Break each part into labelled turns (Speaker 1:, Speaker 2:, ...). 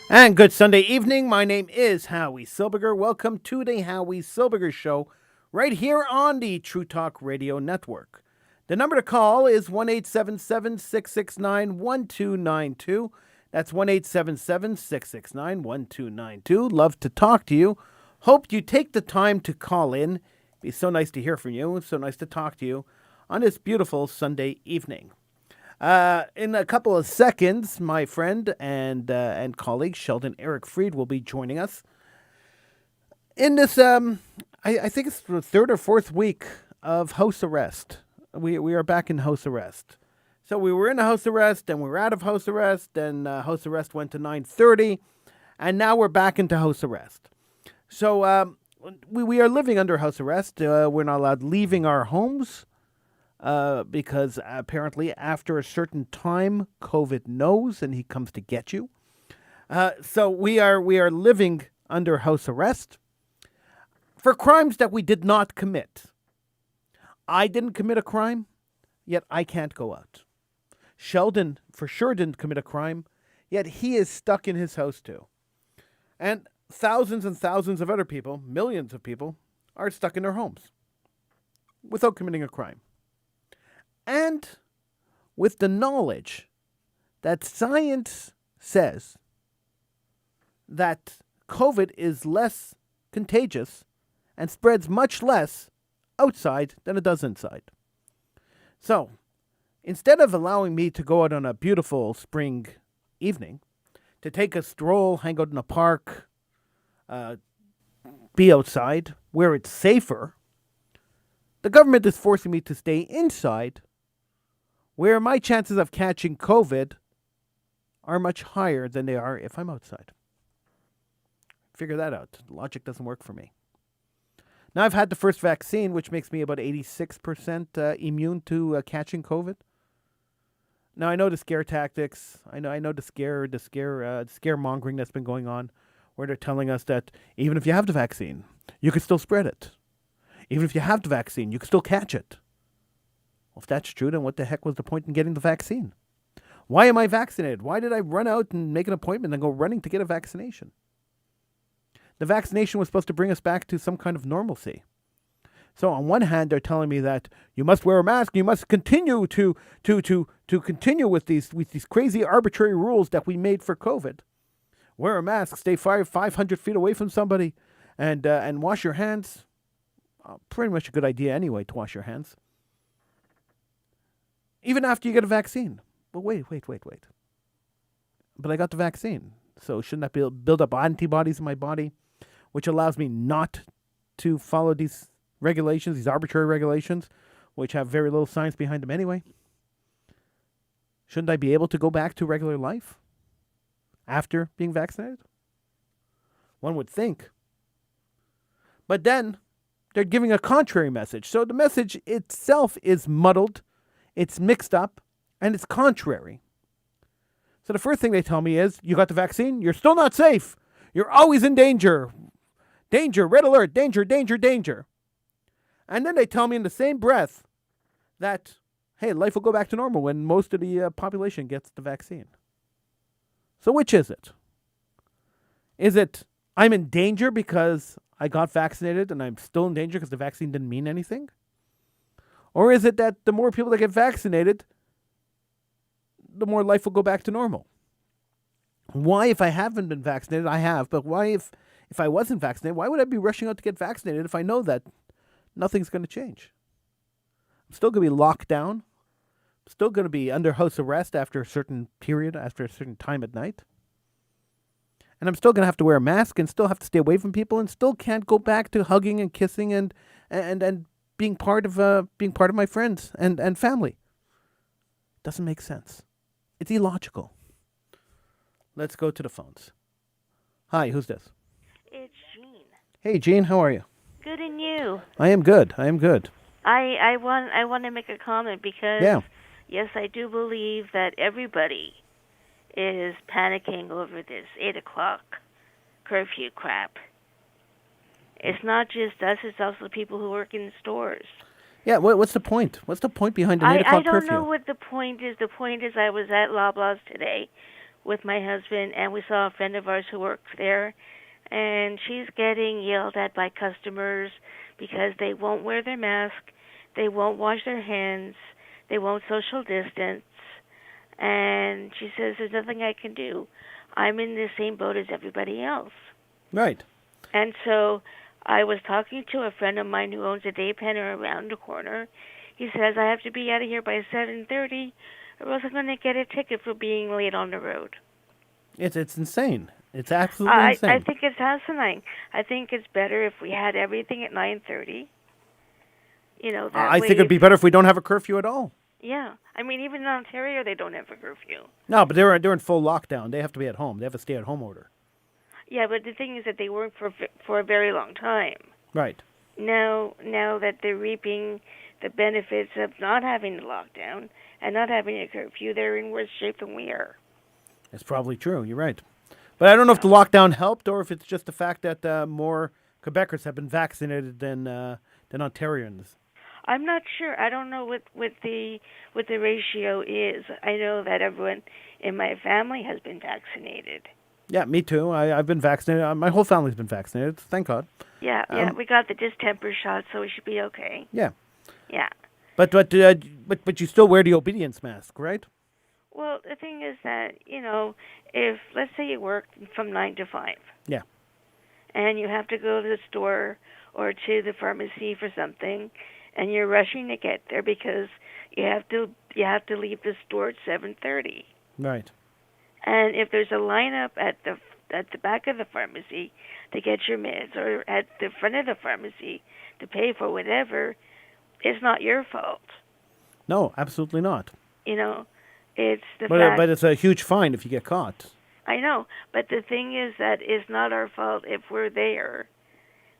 Speaker 1: And good Sunday evening. My name is Howie Silbiger. Welcome to the Howie Silbiger Show right here on the True Talk Radio Network. The number to call is 1-877-669-1292. That's 1-877-669-1292. Love to talk to you. Hope you take the time to call in. It'd be so nice to hear from you. So nice to talk to you on this beautiful Sunday evening. In a couple of seconds, my friend and colleague Sheldon Eric Freed will be joining us in this. I think it's the third or fourth week of house arrest. We are back in house arrest. So we were in a house arrest, and we were out of house arrest, and house arrest went to 9:30, and now we're back into house arrest. So we are living under house arrest. We're not allowed leaving our homes. Because apparently after a certain time, COVID knows and he comes to get you. So we are living under house arrest for crimes that we did not commit. I didn't commit a crime, yet I can't go out. Sheldon for sure didn't commit a crime, yet he is stuck in his house too. And thousands of other people, millions of people, are stuck in their homes without committing a crime. And with the knowledge that science says that COVID is less contagious and spreads much less outside than it does inside. So, instead of allowing me to go out on a beautiful spring evening, to take a stroll, hang out in a park, be outside where it's safer, the government is forcing me to stay inside where my chances of catching COVID are much higher than they are if I'm outside. Figure that out. Logic doesn't work for me. Now, I've had the first vaccine, which makes me about 86% immune to catching COVID. Now, I know the scare tactics. I know the scaremongering that's been going on, where they're telling us that even if you have the vaccine, you can still spread it. Even if you have the vaccine, you can still catch it. Well, if that's true, then what the heck was the point in getting the vaccine? Why am I vaccinated? Why did I run out and make an appointment and go running to get a vaccination? The vaccination was supposed to bring us back to some kind of normalcy. So on one hand, they're telling me that you must wear a mask, you must continue to continue with these crazy arbitrary rules that we made for COVID. Wear a mask, stay 500 feet away from somebody, and wash your hands. Pretty much a good idea anyway to wash your hands. Even after you get a vaccine. But wait. But I got the vaccine. So shouldn't that build up antibodies in my body, which allows me not to follow these regulations, these arbitrary regulations, which have very little science behind them anyway? Shouldn't I be able to go back to regular life after being vaccinated? One would think. But then they're giving a contrary message. So the message itself is muddled, it's mixed up, and it's contrary. So the first thing they tell me is, you got the vaccine, you're still not safe. You're always in danger. Danger, red alert, danger, danger, danger. And then they tell me in the same breath that, hey, life will go back to normal when most of the population gets the vaccine. So which is it? Is it I'm in danger because I got vaccinated and I'm still in danger because the vaccine didn't mean anything? Or is it that the more people that get vaccinated, the more life will go back to normal? Why, if I haven't been vaccinated, I have, but why if I wasn't vaccinated, why would I be rushing out to get vaccinated if I know that nothing's going to change? I'm still going to be locked down. I'm still going to be under house arrest after a certain period, after a certain time at night. And I'm still going to have to wear a mask and still have to stay away from people and still can't go back to hugging and kissing and being part of my friends and family. Doesn't make sense. It's illogical. Let's go to the phones. Hi, who's this?
Speaker 2: It's Jean.
Speaker 1: Hey, Jean, how are you?
Speaker 2: Good, and you?
Speaker 1: I am good.
Speaker 2: I want to make a comment because yes, I do believe that everybody is panicking over this 8 o'clock curfew crap. It's not just us; it's also the people who work in the stores.
Speaker 1: Yeah, what's the point? What's the point behind an 8 o'clock curfew?
Speaker 2: I don't know what the point is. The point is I was at Loblaws today with my husband, and we saw a friend of ours who works there, and she's getting yelled at by customers because they won't wear their mask, they won't wash their hands, they won't social distance, and she says there's nothing I can do. I'm in the same boat as everybody else.
Speaker 1: Right.
Speaker 2: And so I was talking to a friend of mine who owns a day penner around the corner. He says I have to be out of here by 7:30, or else I'm going to get a ticket for being late on the road.
Speaker 1: It's insane. It's absolutely insane.
Speaker 2: I think it's asinine. I think it's better if we had everything at 9:30.
Speaker 1: I think it'd be better if we don't have a curfew at all.
Speaker 2: Yeah, I mean, even in Ontario, they don't have a curfew.
Speaker 1: No, but they're in full lockdown. They have to be at home. They have a stay-at-home order.
Speaker 2: Yeah, but the thing is that they weren't for a very long time.
Speaker 1: Right.
Speaker 2: Now that they're reaping the benefits of not having the lockdown and not having a curfew, they're in worse shape than we are.
Speaker 1: That's probably true. You're right. But I don't know if the lockdown helped or if it's just the fact that more Quebecers have been vaccinated than Ontarians.
Speaker 2: I'm not sure. I don't know what the ratio is. I know that everyone in my family has been vaccinated.
Speaker 1: Yeah, me too. I've been vaccinated. My whole family's been vaccinated. Thank God.
Speaker 2: Yeah, we got the distemper shot, so we should be okay.
Speaker 1: Yeah.
Speaker 2: Yeah.
Speaker 1: But you still wear the obedience mask, right?
Speaker 2: Well, the thing is that if let's say you work from 9 to 5.
Speaker 1: Yeah.
Speaker 2: And you have to go to the store or to the pharmacy for something, and you're rushing to get there because you have to leave the store at 7:30.
Speaker 1: Right.
Speaker 2: And if there's a lineup at the back of the pharmacy to get your meds, or at the front of the pharmacy to pay for whatever, it's not your fault.
Speaker 1: No, absolutely not.
Speaker 2: It's the
Speaker 1: fact. But it's a huge fine if you get caught.
Speaker 2: I know, but the thing is that it's not our fault if we're there,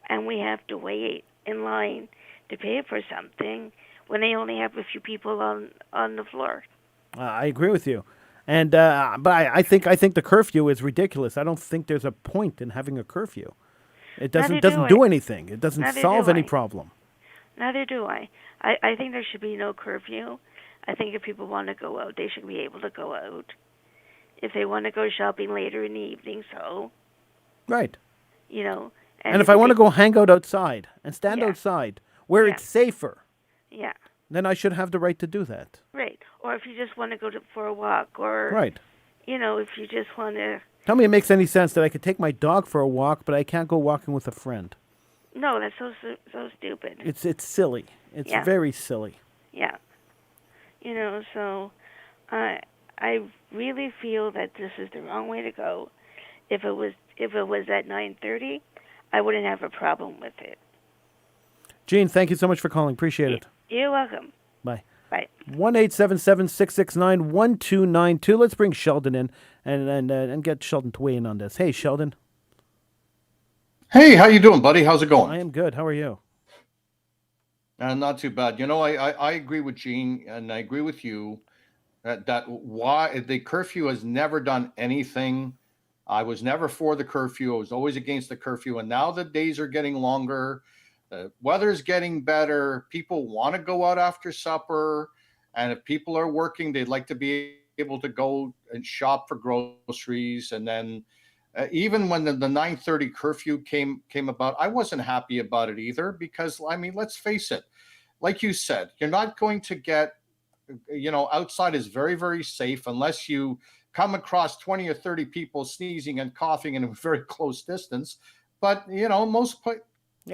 Speaker 2: and we have to wait in line to pay for something when they only have a few people on the floor.
Speaker 1: I agree with you. And but I think the curfew is ridiculous. I don't think there's a point in having a curfew. It doesn't do anything. It doesn't solve any problem.
Speaker 2: Neither do I. I think there should be no curfew. I think if people want to go out, they should be able to go out. If they want to go shopping later in the evening, so.
Speaker 1: Right.
Speaker 2: And
Speaker 1: if I want to go hang out outside and stand outside where it's safer.
Speaker 2: Yeah.
Speaker 1: Then I should have the right to do that.
Speaker 2: Right. Or if you just want to go for a walk, or
Speaker 1: right.
Speaker 2: If you just want to.
Speaker 1: Tell me it makes any sense that I could take my dog for a walk, but I can't go walking with a friend.
Speaker 2: No, that's so stupid.
Speaker 1: It's silly. It's very silly.
Speaker 2: Yeah. So I really feel that this is the wrong way to go. If it was at 9:30, I wouldn't have a problem with it.
Speaker 1: Gene, thank you so much for calling. Appreciate it.
Speaker 2: You're welcome.
Speaker 1: Bye.
Speaker 2: Bye.
Speaker 1: 1-877-669-1292. Let's bring Sheldon in and get Sheldon to weigh in on this. Hey, Sheldon.
Speaker 3: Hey, how you doing, buddy? How's it going?
Speaker 1: I am good. How are you?
Speaker 3: Not too bad. I agree with Gene, and I agree with you that why the curfew has never done anything. I was never for the curfew. I was always against the curfew, and now the days are getting longer. The weather's getting better. People want to go out after supper. And if people are working, they'd like to be able to go and shop for groceries. And then even when the 9:30 curfew came about, I wasn't happy about it either, because, I mean, let's face it. Like you said, you're not going to get, outside is very, very safe unless you come across 20 or 30 people sneezing and coughing in a very close distance. But,
Speaker 1: yeah,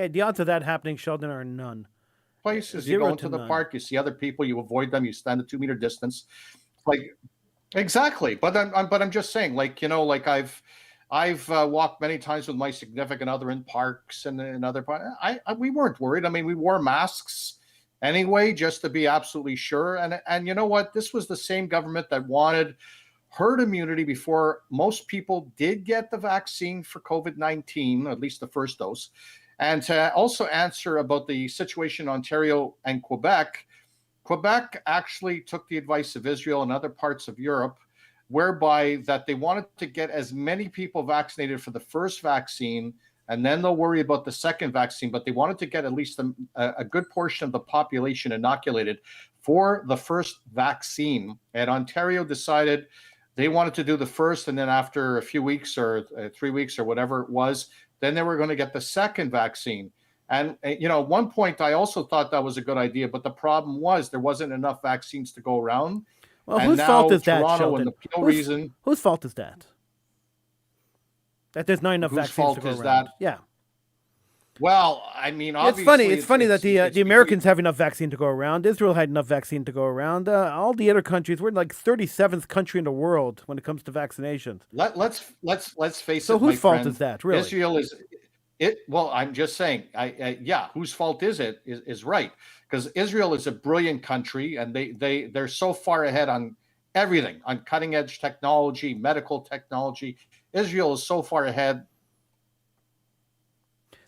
Speaker 1: the odds of that happening, Sheldon, are none.
Speaker 3: Places you go into the park, you see other people, you avoid them, you stand a 2-meter distance. Like, exactly. But I'm just saying, I've walked many times with my significant other in parks and in other parts. We weren't worried. I mean, we wore masks anyway, just to be absolutely sure. And you know what? This was the same government that wanted herd immunity before most people did get the vaccine for COVID-19, at least the first dose. And to also answer about the situation in Ontario and Quebec, Quebec actually took the advice of Israel and other parts of Europe, whereby that they wanted to get as many people vaccinated for the first vaccine, and then they'll worry about the second vaccine. But they wanted to get at least a good portion of the population inoculated for the first vaccine. And Ontario decided They wanted to do the first, and then after a few weeks or 3 weeks or whatever it was, then they were going to get the second vaccine. And at one point, I also thought that was a good idea, but the problem was there wasn't enough vaccines to go around.
Speaker 1: Well, whose fault is that, Sheldon?
Speaker 3: Whose
Speaker 1: fault is that? That there's not enough vaccines to go around. That? Yeah.
Speaker 3: Well, I mean, obviously,
Speaker 1: it's funny that the Americans have enough vaccine to go around. Israel had enough vaccine to go around. All the other countries, we're like 37th country in the world when it comes to vaccinations.
Speaker 3: Let's face it.
Speaker 1: So whose fault is that? Really,
Speaker 3: Israel is it. Well, I'm just saying. Yeah, whose fault is it? Is right, because Israel is a brilliant country, and they're so far ahead on everything, on cutting edge technology, medical technology. Israel is so far ahead.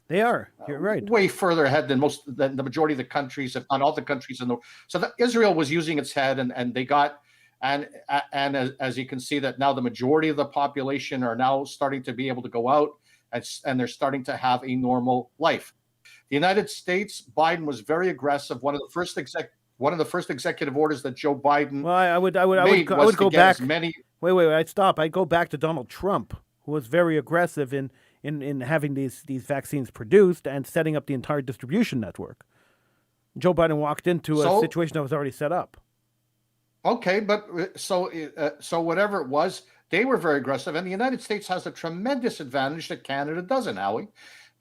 Speaker 1: They are. You're right.
Speaker 3: Way further ahead than the majority of the countries, if not all the countries in the world. So Israel was using its head, and they got, and as you can see, that now the majority of the population are now starting to be able to go out, and they're starting to have a normal life. The United States, Biden was very aggressive. One of the first executive orders that Joe Biden.
Speaker 1: Well, I would go back. Wait, I'd stop. I'd go back to Donald Trump, who was very aggressive in having these vaccines produced and setting up the entire distribution network. Joe Biden walked into a situation that was already set up.
Speaker 3: Okay, but so whatever it was, they were very aggressive, and the United States has a tremendous advantage that Canada doesn't, Howie.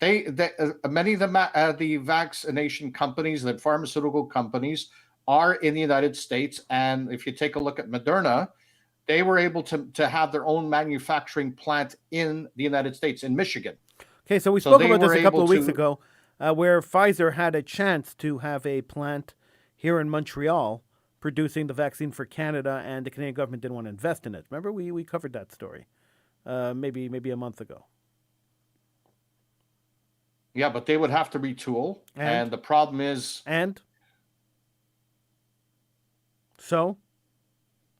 Speaker 3: Many of the vaccination companies, the pharmaceutical companies, are in the United States, and if you take a look at Moderna, they were able to have their own manufacturing plant in the United States, in Michigan.
Speaker 1: Okay, so we spoke about this a couple of weeks ago, where Pfizer had a chance to have a plant here in Montreal producing the vaccine for Canada, and the Canadian government didn't want to invest in it. Remember, we covered that story maybe a month ago.
Speaker 3: Yeah, but they would have to retool, and the problem is...
Speaker 1: So...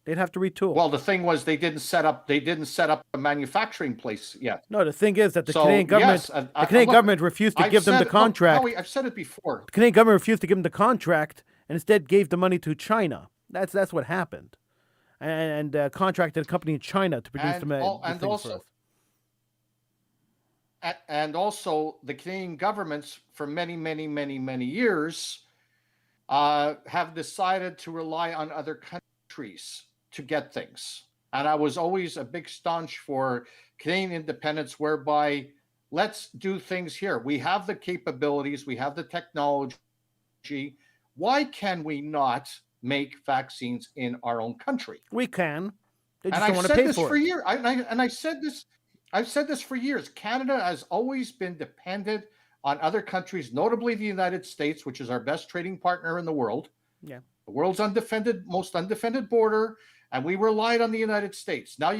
Speaker 1: They'd have to retool.
Speaker 3: Well, the thing was they didn't set up a manufacturing place yet.
Speaker 1: No, the thing is that the Canadian government refused to give them the contract.
Speaker 3: Howie, I've said it before.
Speaker 1: The Canadian government refused to give them the contract and instead gave the money to China. That's what happened, and contracted a company in China to produce the thing for us.
Speaker 3: And also, the Canadian governments for many, many, many, many years have decided to rely on other countries to get things. And I was always a big staunch for Canadian independence, whereby let's do things here. We have the capabilities, we have the technology. Why can we not make vaccines in our own country?
Speaker 1: We can. They just
Speaker 3: don't
Speaker 1: want to pay for it.
Speaker 3: For years. I've said this for years. Canada has always been dependent on other countries, notably the United States, which is our best trading partner in the world.
Speaker 1: Yeah.
Speaker 3: The world's most undefended border, and we relied on the United States. Now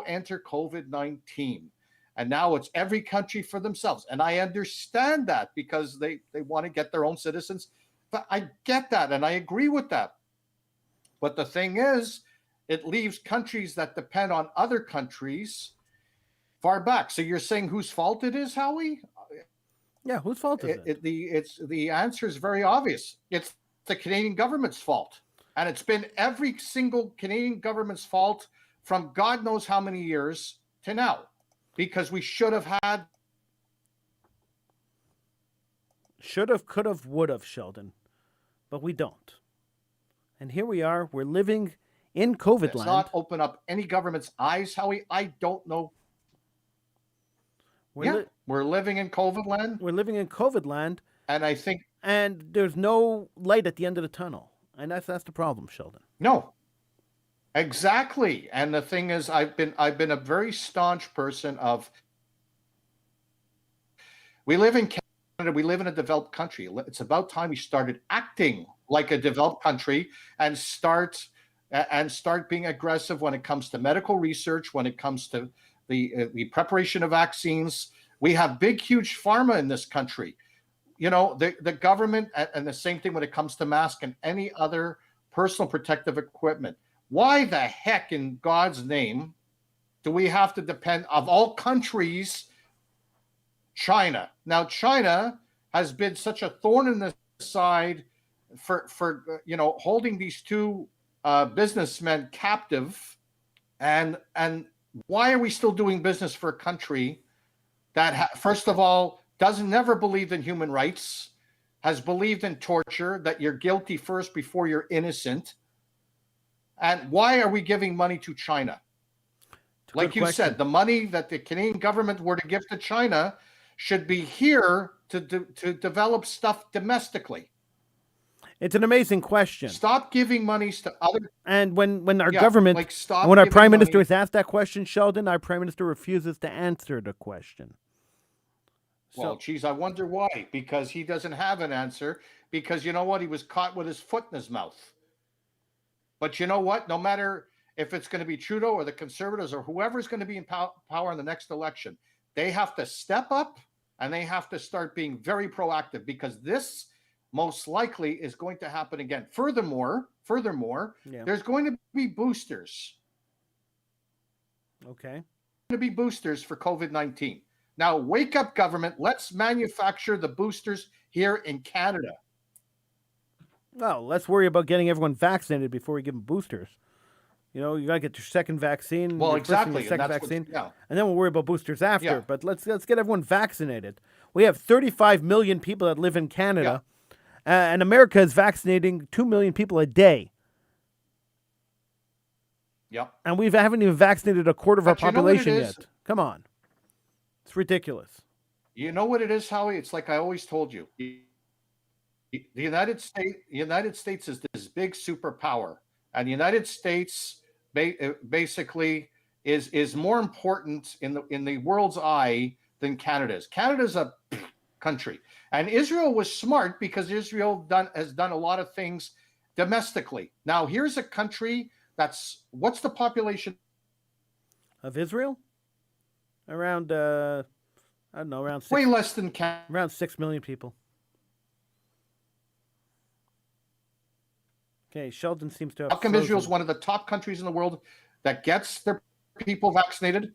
Speaker 3: enter COVID-19, and now it's every country for themselves. And I understand that because they want to get their own citizens. But I get that, and I agree with that. But the thing is, it leaves countries that depend on other countries far back. So you're saying whose fault it is, Howie?
Speaker 1: Yeah, whose fault is it?
Speaker 3: The answer is very obvious. It's the Canadian government's fault. And it's been every single Canadian government's fault from God knows how many years to now. Because we should have had...
Speaker 1: Should have, could have, would have, Sheldon. But we don't. And here we are. We're living in COVID land.
Speaker 3: Let's not open up any government's eyes, Howie. I don't know. We're living in COVID land.
Speaker 1: We're living in COVID land.
Speaker 3: And I think...
Speaker 1: And there's no light at the end of the tunnel. And that's the problem, Sheldon.
Speaker 3: No. Exactly. And the thing is, I've been a very staunch person of... We live in Canada. We live in a developed country. It's about time we started acting like a developed country and start being aggressive when it comes to medical research, when it comes to the preparation of vaccines. We have big, huge pharma in this country. You know, the government, and the same thing when it comes to masks and any other personal protective equipment. Why the heck in God's name do we have to depend, of all countries, China? Now, China has been such a thorn in the side for holding these two businessmen captive And why are we still doing business for a country that, first of all, doesn't never believed in human rights, has believed in torture, that you're guilty first before you're innocent? And why are we giving money to China? Like you said, the money that the Canadian government were to give to China should be here to develop stuff domestically.
Speaker 1: It's an amazing question.
Speaker 3: Stop giving monies to other.
Speaker 1: And when our government, when our prime minister is asked that question, Sheldon, our prime minister refuses to answer the question.
Speaker 3: Well, geez, I wonder why. Because he doesn't have an answer. Because you know what? He was caught with his foot in his mouth. But you know what? No matter if it's going to be Trudeau or the Conservatives or whoever's going to be in power in the next election, they have to step up and they have to start being very proactive, because this most likely is going to happen again. Furthermore, there's going to be boosters.
Speaker 1: Okay.
Speaker 3: Going to be boosters for COVID-19. Now, wake up, government. Let's manufacture the boosters here in Canada.
Speaker 1: Well, let's worry about getting everyone vaccinated before we give them boosters. You know, you got to get your second vaccine.
Speaker 3: Well, exactly.
Speaker 1: Second vaccine, and then we'll worry about boosters after. Yeah. But let's get everyone vaccinated. We have 35 million people that live in Canada, and America is vaccinating 2 million people a day.
Speaker 3: Yep.
Speaker 1: And we haven't even vaccinated a quarter of our population yet. Come on. It's ridiculous.
Speaker 3: You know what it is, Howie? It's like I always told you. The United States is this big superpower, and the United States basically is more important in the world's eye than Canada is. Canada's a country, and Israel was smart because Israel has done a lot of things domestically. Now here's a country what's the population
Speaker 1: of Israel? Around I don't know, around 6,
Speaker 3: way less than Canada.
Speaker 1: Around 6 million people. Okay, Sheldon seems to have.
Speaker 3: How come Israel's one of the top countries in the world that gets their people vaccinated?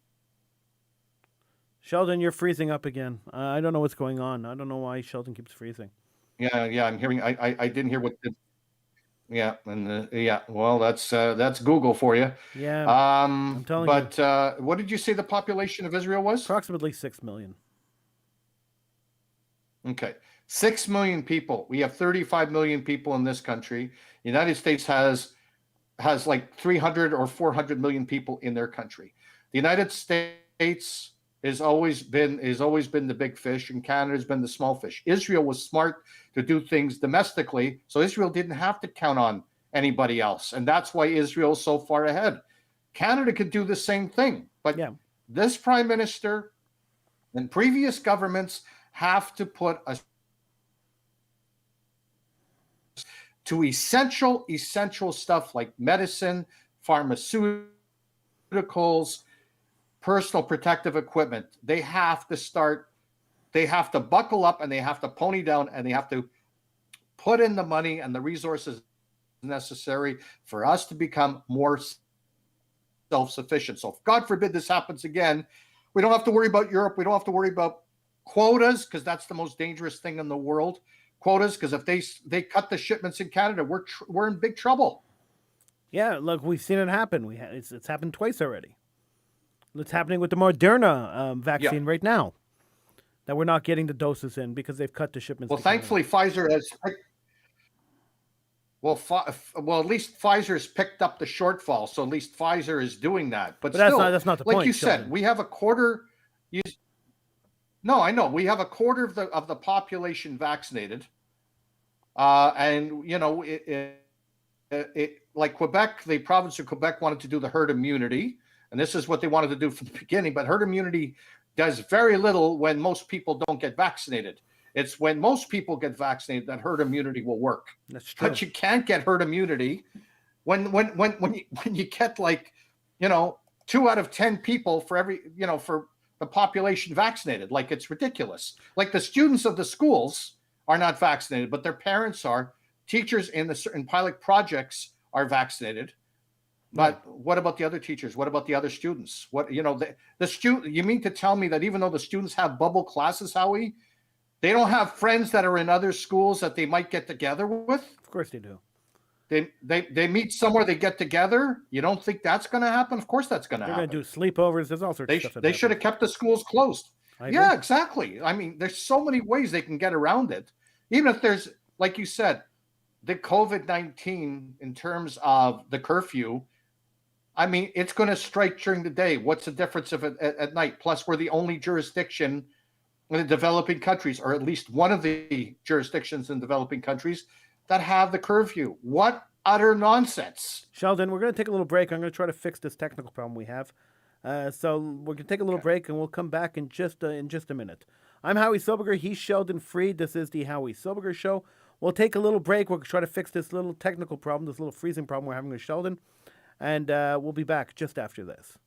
Speaker 1: Sheldon, you're freezing up again. I don't know what's going on. I don't know why Sheldon keeps freezing.
Speaker 3: Yeah, I'm hearing. I didn't hear what. Well, that's Google for you.
Speaker 1: Yeah, I'm telling you.
Speaker 3: But what did you say the population of Israel was?
Speaker 1: Approximately 6 million.
Speaker 3: Okay. 6 million people. We have 35 million people in this country. The United States has like 300 or 400 million people in their country. The United States has always been the big fish, and Canada's been the small fish. Israel was smart to do things domestically, so Israel didn't have to count on anybody else, and that's why Israel's so far ahead. Canada could do the same thing, but this prime minister and previous governments have to put to essential stuff like medicine, pharmaceuticals, personal protective equipment. They have to buckle up, and they have to pony down, and they have to put in the money and the resources necessary for us to become more self-sufficient. So if God forbid this happens again, we don't have to worry about Europe. We don't have to worry about quotas, because that's the most dangerous thing in the world. Quotas, because if they cut the shipments in Canada, we're in big trouble.
Speaker 1: Yeah, look, we've seen it happen. It's happened twice already. It's happening with the Moderna vaccine right now, that we're not getting the doses in because they've cut the shipments.
Speaker 3: Well, thankfully, Pfizer has. Well, at least Pfizer has picked up the shortfall, so at least Pfizer is doing that. But still,
Speaker 1: that's not the point.
Speaker 3: Like you said, we have a quarter. No, I know. We have a quarter of the population vaccinated, and you know, like Quebec, the province of Quebec wanted to do the herd immunity, and this is what they wanted to do from the beginning. But herd immunity does very little when most people don't get vaccinated. It's when most people get vaccinated that herd immunity will work.
Speaker 1: That's true.
Speaker 3: But you can't get herd immunity when you get, like, 2 out of 10 people for every, for the population vaccinated. Like, it's ridiculous. Like, the students of the schools are not vaccinated, but their parents are. Teachers in the certain pilot projects are vaccinated. But what about the other teachers? What about the other students? The student? You mean to tell me that even though the students have bubble classes, Howie, they don't have friends that are in other schools that they might get together with?
Speaker 1: Of course they do.
Speaker 3: They meet somewhere, they get together. You don't think that's going to happen? Of course that's going to happen.
Speaker 1: They're going to do sleepovers. There's all sorts of stuff.
Speaker 3: They should have kept the schools closed.
Speaker 1: Yeah,
Speaker 3: exactly. I mean, there's so many ways they can get around it. Even if there's, like you said, the COVID-19 in terms of the curfew, I mean, it's going to strike during the day. What's the difference if at night? Plus, we're the only jurisdiction in the developing countries, or at least one of the jurisdictions in developing countries that have the curfew. What utter nonsense.
Speaker 1: Sheldon, we're going to take a little break. I'm going to try to fix this technical problem we have. So we're going to take a little break, and we'll come back in just a minute. I'm Howie Silbiger. He's Sheldon Freed. This is the Howie Silbiger Show. We'll take a little break. We'll try to fix this little technical problem, this little freezing problem we're having with Sheldon. And we'll be back just after this.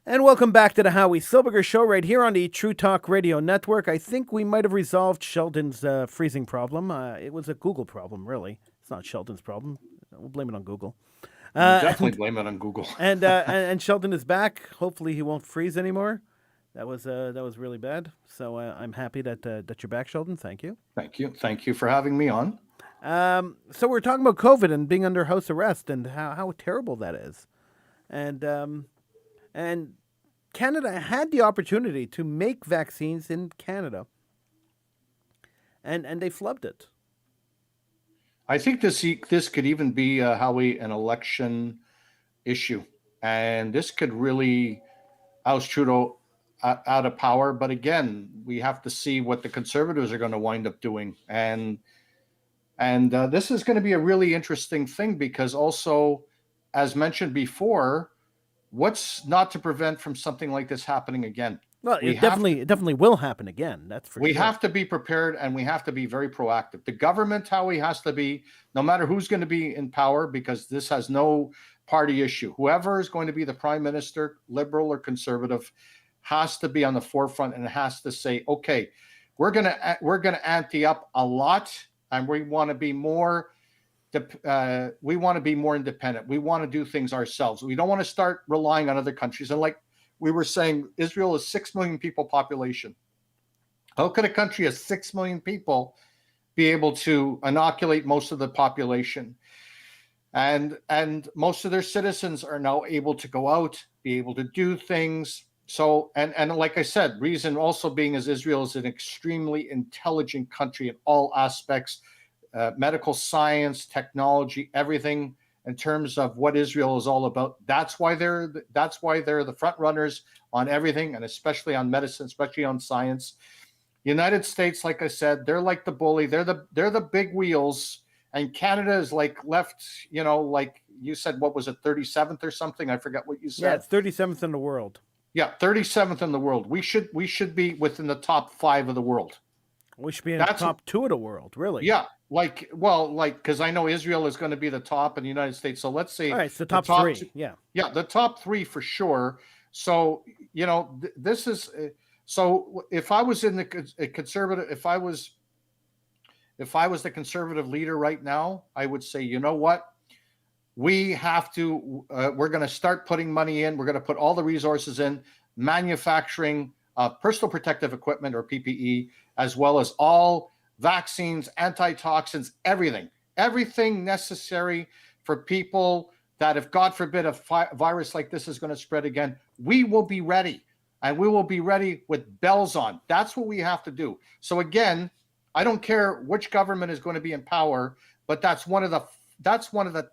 Speaker 1: And welcome back to the Howie Silbiger Show right here on the True Talk Radio Network. I think we might have resolved Sheldon's freezing problem. It was a Google problem, really. It's not Sheldon's problem. We'll blame it on Google.
Speaker 3: We'll definitely blame it on Google.
Speaker 1: and Sheldon is back. Hopefully he won't freeze anymore. That was really bad. So I'm happy that you're back, Sheldon. Thank you.
Speaker 3: Thank you for having me on.
Speaker 1: So we're talking about COVID and being under house arrest and how terrible that is. And Canada had the opportunity to make vaccines in Canada, and they flubbed it.
Speaker 3: I think this could even be, Howie, an election issue, and this could really oust Trudeau out of power. But again, we have to see what the Conservatives are going to wind up doing, and this is going to be a really interesting thing because also, as mentioned before, what's not to prevent from something like this happening again?
Speaker 1: Well, it definitely will happen again. That's for sure.
Speaker 3: We have to be prepared, and we have to be very proactive. The government, Howie, has to be, no matter who's going to be in power, because this has no party issue. Whoever is going to be the prime minister, liberal or conservative, has to be on the forefront and has to say, okay, we're gonna ante up a lot, and we want to be more. We want to be more independent. We want to do things ourselves. We don't want to start relying on other countries. And like we were saying, Israel is 6 million people population. How could a country of 6 million people be able to inoculate most of the population? And most of their citizens are now able to go out, be able to do things. So, and like I said, reason also being is Israel is an extremely intelligent country in all aspects. Medical science, technology, everything in terms of what Israel is all about. That's why they're the front runners on everything, and especially on medicine, especially on science. United States, like I said, they're like the bully. They're the big wheels, and Canada is like left. Like you said, what was it, 37th or something? I forgot what you said.
Speaker 1: Yeah, it's 37th in the world.
Speaker 3: Yeah, 37th in the world. We should be within the top 5 of the world.
Speaker 1: We should be in the top 2 of the world, really.
Speaker 3: Yeah, because I know Israel is going to be the top in the United States. So let's say,
Speaker 1: all right, it's the top 3. Yeah,
Speaker 3: the top 3 for sure. So this is so. If I was in the conservative, if I was the conservative leader right now, I would say, you know what, we have to. We're going to start putting money in. We're going to put all the resources in manufacturing personal protective equipment, or PPE, as well as all vaccines, antitoxins, everything necessary for people that if, God forbid, a virus like this is going to spread again, we will be ready, and we will be ready with bells on. That's what we have to do. So again, I don't care which government is going to be in power, but that's one of the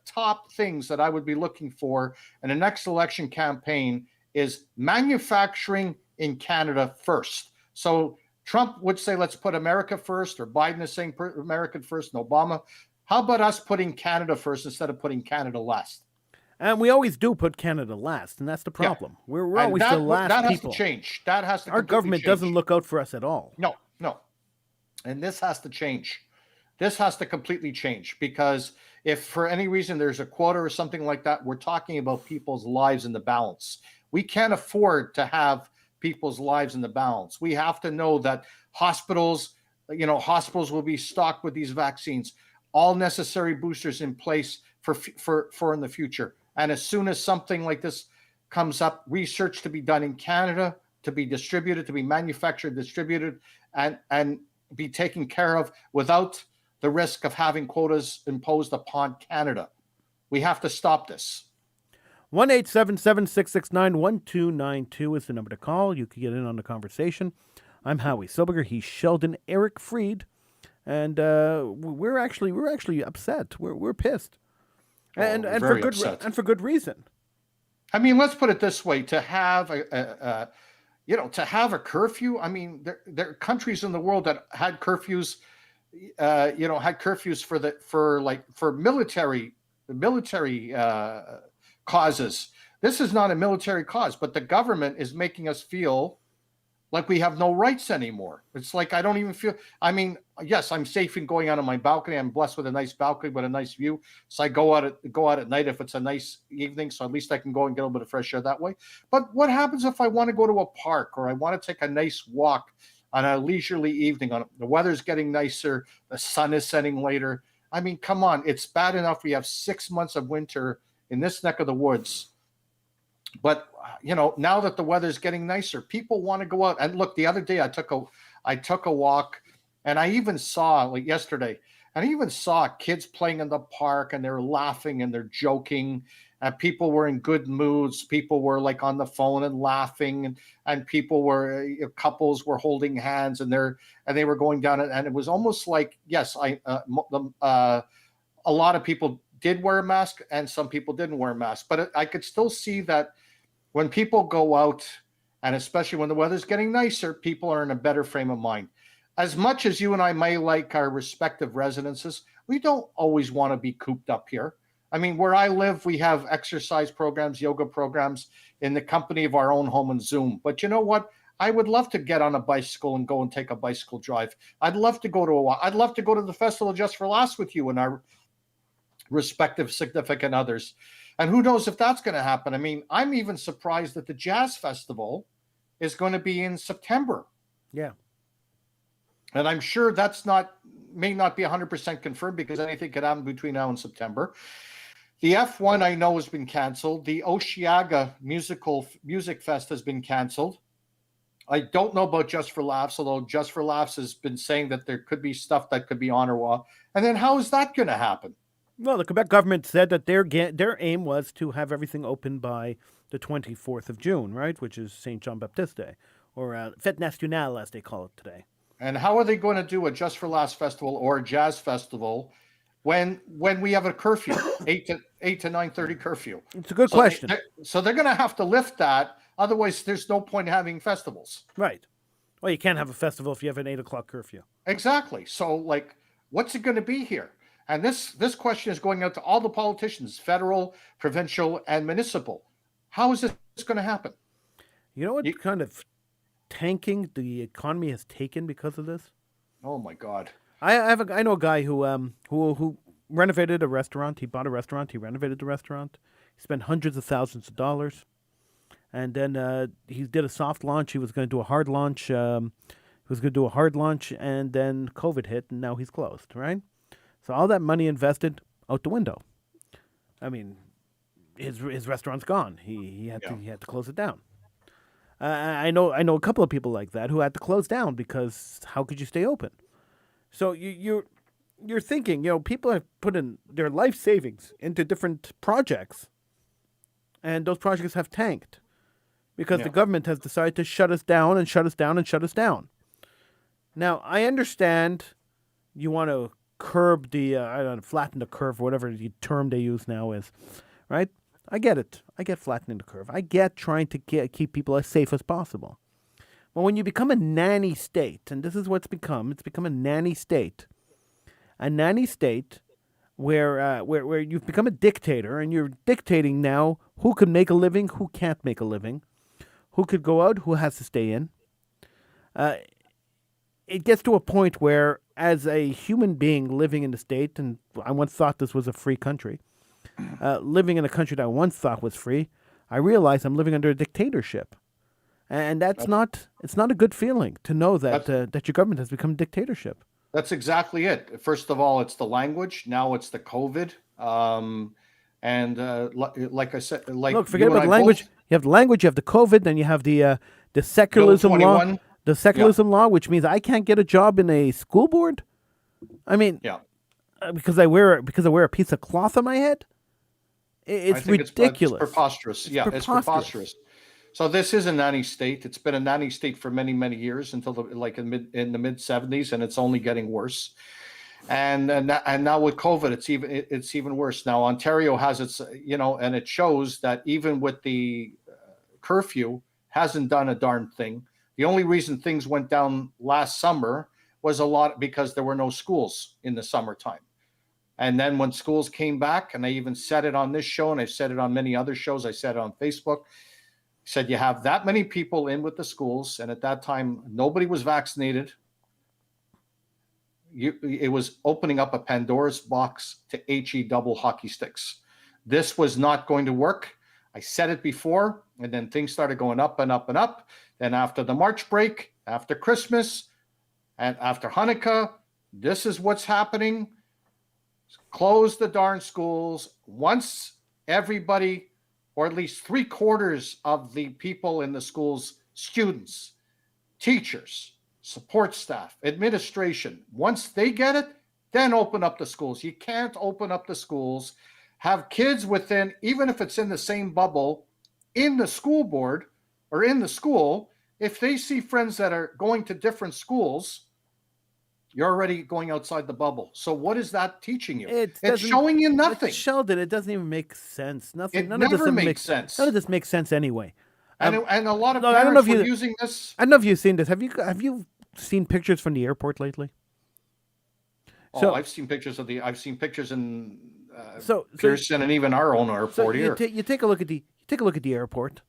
Speaker 3: top things that I would be looking for in the next election campaign is manufacturing in Canada first. So Trump would say, let's put America first, or Biden is saying American first, and Obama. How about us putting Canada first instead of putting Canada last?
Speaker 1: And we always do put Canada last, and that's the problem. Yeah. We're always the last people.
Speaker 3: That has to change. That has to
Speaker 1: Our government
Speaker 3: change.
Speaker 1: Doesn't look out for us at all.
Speaker 3: No. And this has to change. This has to completely change, because if for any reason there's a quota or something like that, we're talking about people's lives in the balance. We can't afford to have people's lives in the balance. We have to know that hospitals will be stocked with these vaccines, all necessary boosters in place for in the future. And as soon as something like this comes up, research to be done in Canada, to be distributed, to be manufactured, distributed, and be taken care of without the risk of having quotas imposed upon Canada. We have to stop this.
Speaker 1: 1-877-669-1292 is the number to call. You can get in on the conversation. I'm Howie Silbiger. He's Sheldon Eric Freed, and we're actually upset. We're pissed, and for good reason.
Speaker 3: I mean, let's put it this way: to have a curfew. I mean, there are countries in the world that had curfews. For military causes. This is not a military cause, but the government is making us feel like we have no rights anymore. It's like I don't even feel. I mean, yes, I'm safe in going out on my balcony. I'm blessed with a nice balcony with a nice view. So I go out at night if it's a nice evening. So at least I can go and get a little bit of fresh air that way. But what happens if I want to go to a park or I want to take a nice walk on a leisurely evening? On the weather's getting nicer, the sun is setting later. I mean, come on, it's bad enough we have 6 months of winter in this neck of the woods. But now that the weather's getting nicer, people want to go out. And look, the other day I took a walk, and I even saw, like yesterday, and I even saw kids playing in the park, and they're laughing and they're joking, and people were in good moods. People were like on the phone and laughing, and people were couples were holding hands, and they were going down, and it was almost like, yes, a lot of people did wear a mask and some people didn't wear a mask, but I could still see that when people go out, and especially when the weather's getting nicer, people are in a better frame of mind. As much as you and I may like our respective residences, we don't always want to be cooped up here. I mean, where I live, we have exercise programs, yoga programs in the company of our own home and Zoom. But you know what? I would love to get on a bicycle and go and take a bicycle drive. I'd love to go to a walk. I'd love to go to the Festival of Just for Laughs with you and our respective significant others. And who knows if that's going to happen. I mean, I'm even surprised that the Jazz Festival is going to be in September.
Speaker 1: Yeah.
Speaker 3: And I'm sure may not be 100% confirmed because anything could happen between now and September. The F1 I know has been canceled. The Osheaga Music Fest has been canceled. I don't know about Just for Laughs, although Just for Laughs has been saying that there could be stuff that could be on or off. And then how is that going to happen?
Speaker 1: Well, the Quebec government said that their aim was to have everything open by the 24th of June, right, which is St. John Baptiste Day, or Fête Nationale, as they call it today.
Speaker 3: And how are they going to do a Just for Laughs festival or a jazz festival when we have a curfew, 8 to 9:30 curfew?
Speaker 1: It's a good question.
Speaker 3: So they're going to have to lift that. Otherwise, there's no point in having festivals.
Speaker 1: Right. Well, you can't have a festival if you have an 8 o'clock curfew.
Speaker 3: Exactly. So, like, what's it going to be here? And this question is going out to all the politicians, federal, provincial, and municipal. How is this going to happen?
Speaker 1: You know what kind of tanking the economy has taken because of this?
Speaker 3: Oh my God!
Speaker 1: I know a guy who renovated a restaurant. He bought a restaurant. He renovated the restaurant. He spent hundreds of thousands of dollars, and then he did a soft launch. He was going to do a hard launch. And then COVID hit, and now he's closed. Right. So all that money invested out the window. I mean, his restaurant's gone. He had to close it down. I know a couple of people like that who had to close down because how could you stay open? So you're thinking, people have put in their life savings into different projects, and those projects have tanked because the government has decided to shut us down and shut us down and shut us down. Now I understand you want to curb flatten the curve, whatever the term they use now is, right? I get it. I get flattening the curve. I get trying to keep people as safe as possible. But when you become a nanny state, and this is what it's become a nanny state. A nanny state where you've become a dictator, and you're dictating now who can make a living, who can't make a living, who could go out, who has to stay in. It gets to a point where, as a human being living in the state, and I once thought this was a free country, living in a country that I once thought was free, I realize I'm living under a dictatorship. And it's not a good feeling to know that your government has become a dictatorship.
Speaker 3: That's exactly it. First of all, it's the language. Now it's the COVID. Like I said,
Speaker 1: look, forget about the language. You have the language, you have the COVID, then you have the secularism law. The secularism law, which means I can't get a job in a school board. I mean, because I wear a piece of cloth on my head. It's ridiculous.
Speaker 3: It's preposterous. It's preposterous. So this is a nanny state. It's been a nanny state for many, many years until in the mid 70s, and it's only getting worse. And now with COVID, it's even worse. Now Ontario has its, and it shows that even with the curfew, hasn't done a darn thing. The only reason things went down last summer was a lot because there were no schools in the summertime. And then when schools came back, and I even said it on this show, and I said it on many other shows, I said it on Facebook, He said, you have that many people in with the schools, and at that time, nobody was vaccinated. It was opening up a Pandora's box to HE double hockey sticks. This was not going to work. I said it before, and then things started going up and up and up. Then after the March break, after Christmas, and after Hanukkah, this is what's happening. Close the darn schools. Once everybody, or at least 3/4 of the people in the schools, students, teachers, support staff, administration, once they get it, then open up the schools. You can't open up the schools, have kids within, even if it's in the same bubble, in the school board or in the school, if they see friends that are going to different schools, you're already going outside the bubble. So what is that teaching you? It's showing you nothing.
Speaker 1: Sheldon, it doesn't even make sense. Nothing.
Speaker 3: None never makes sense.
Speaker 1: None of this makes sense anyway.
Speaker 3: And a lot of parents were using this.
Speaker 1: I don't know if you've seen this. Have you seen pictures from the airport lately?
Speaker 3: I've seen pictures in Pearson and even our own airport here.
Speaker 1: You take a look at the airport,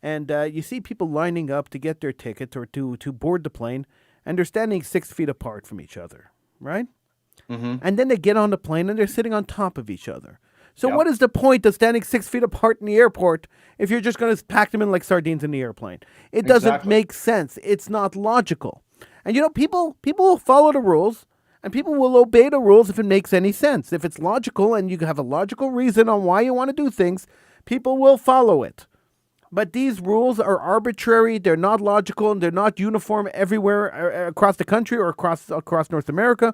Speaker 1: and you see people lining up to get their tickets or to board the plane, and they're standing 6 feet apart from each other, right?
Speaker 3: Mm-hmm.
Speaker 1: And then they get on the plane and they're sitting on top of each other. So what is the point of standing 6 feet apart in the airport if you're just going to pack them in like sardines in the airplane? It doesn't make sense. It's not logical. And people will follow the rules, and people will obey the rules if it makes any sense. If it's logical and you have a logical reason on why you want to do things, people will follow it. But these rules are arbitrary, they're not logical, and they're not uniform everywhere across the country or across North America.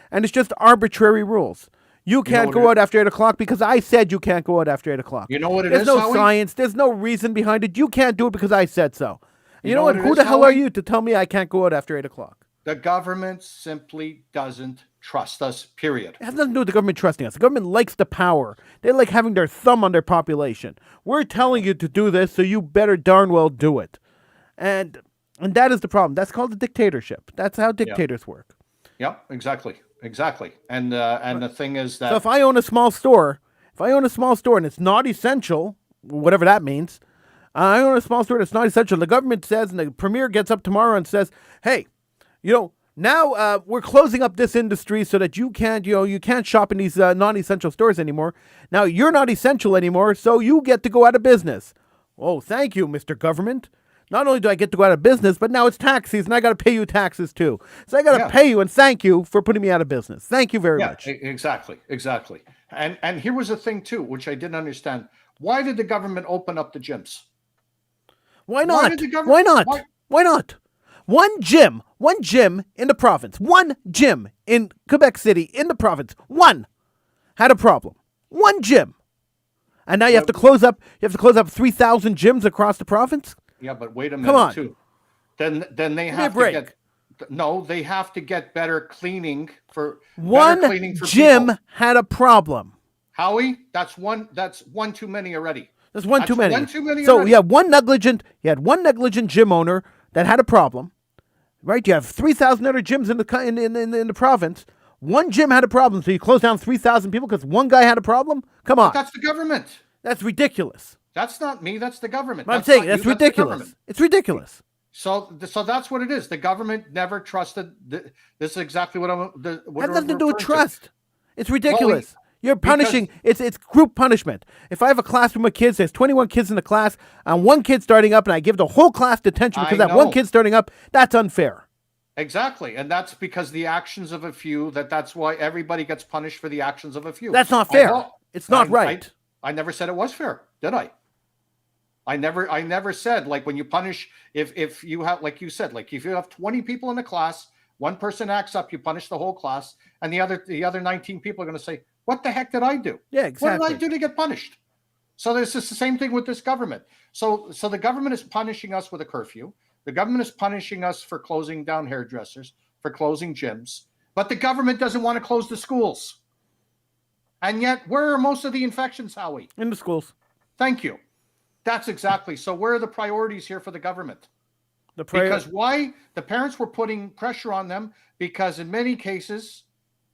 Speaker 1: And it's just arbitrary rules. You can't go out after 8 o'clock because I said you can't go out after 8 o'clock.
Speaker 3: You know what it
Speaker 1: is,
Speaker 3: is,
Speaker 1: There's no science. There's no reason behind it. You can't do it because I said so. You know what? Who the hell are you to tell me I can't go out after 8 o'clock?
Speaker 3: The government simply doesn't trust us, period.
Speaker 1: It has nothing to do with the government trusting us. The government likes the power. They like having their thumb on their population. We're telling you to do this, so you better darn well do it. And that is the problem. That's called a dictatorship. That's how dictators work.
Speaker 3: Yep, exactly. And the thing is that...
Speaker 1: So if I own a small store and it's not essential, whatever that means, I own a small store that's not essential. The government says, and the premier gets up tomorrow and says, hey, now we're closing up this industry so that you can't shop in these non-essential stores anymore. Now you're not essential anymore, so you get to go out of business. Oh, thank you, Mr. Government. Not only do I get to go out of business, but now it's tax season. I got to pay you taxes too. So I got to pay you and thank you for putting me out of business. Thank you very much.
Speaker 3: Exactly. And here was a thing too, which I didn't understand. Why did the government open up the gyms?
Speaker 1: Why not? Why not? One gym in the province, one gym in Quebec City in the province, one had a problem. One gym. And now you have to close up 3,000 gyms across the province?
Speaker 3: Yeah, but wait a minute.
Speaker 1: Come on.
Speaker 3: Too. Then they have to they have to get better cleaning for
Speaker 1: one gym
Speaker 3: people.
Speaker 1: Had a problem.
Speaker 3: Howie, that's one too many already.
Speaker 1: That's one too many.
Speaker 3: So
Speaker 1: already. You had one negligent gym owner that had a problem. Right? You have 3,000 other gyms in the province. One gym had a problem, so you close down 3,000 people because one guy had a problem? Come on.
Speaker 3: But that's the government.
Speaker 1: That's ridiculous.
Speaker 3: That's not me. That's the government.
Speaker 1: I'm saying that's ridiculous. It's ridiculous.
Speaker 3: So that's what it is. The government never trusted. This is exactly what I'm.
Speaker 1: It has nothing to do with trust. It's ridiculous. You're punishing. It's group punishment. If I have a classroom of kids, there's 21 kids in the class, and one kid starting up, and I give the whole class detention because that one kid starting up, that's unfair.
Speaker 3: Exactly, and that's because the actions of a few. That's why everybody gets punished for the actions of a few.
Speaker 1: That's not fair. It's not right.
Speaker 3: I never said it was fair, did I? I never said, like, when you punish, if you have, like you said, like if you have 20 people in the class, one person acts up, you punish the whole class, and the other 19 people are going to say, what the heck did I do?
Speaker 1: Yeah, exactly.
Speaker 3: What did I do to get punished? So this is the same thing with this government. So the government is punishing us with a curfew. The government is punishing us for closing down hairdressers, for closing gyms, but the government doesn't want to close the schools. And yet, where are most of the infections, Howie?
Speaker 1: In the schools.
Speaker 3: Thank you. That's exactly. So where are the priorities here for the government? Because why? The parents were putting pressure on them because in many cases,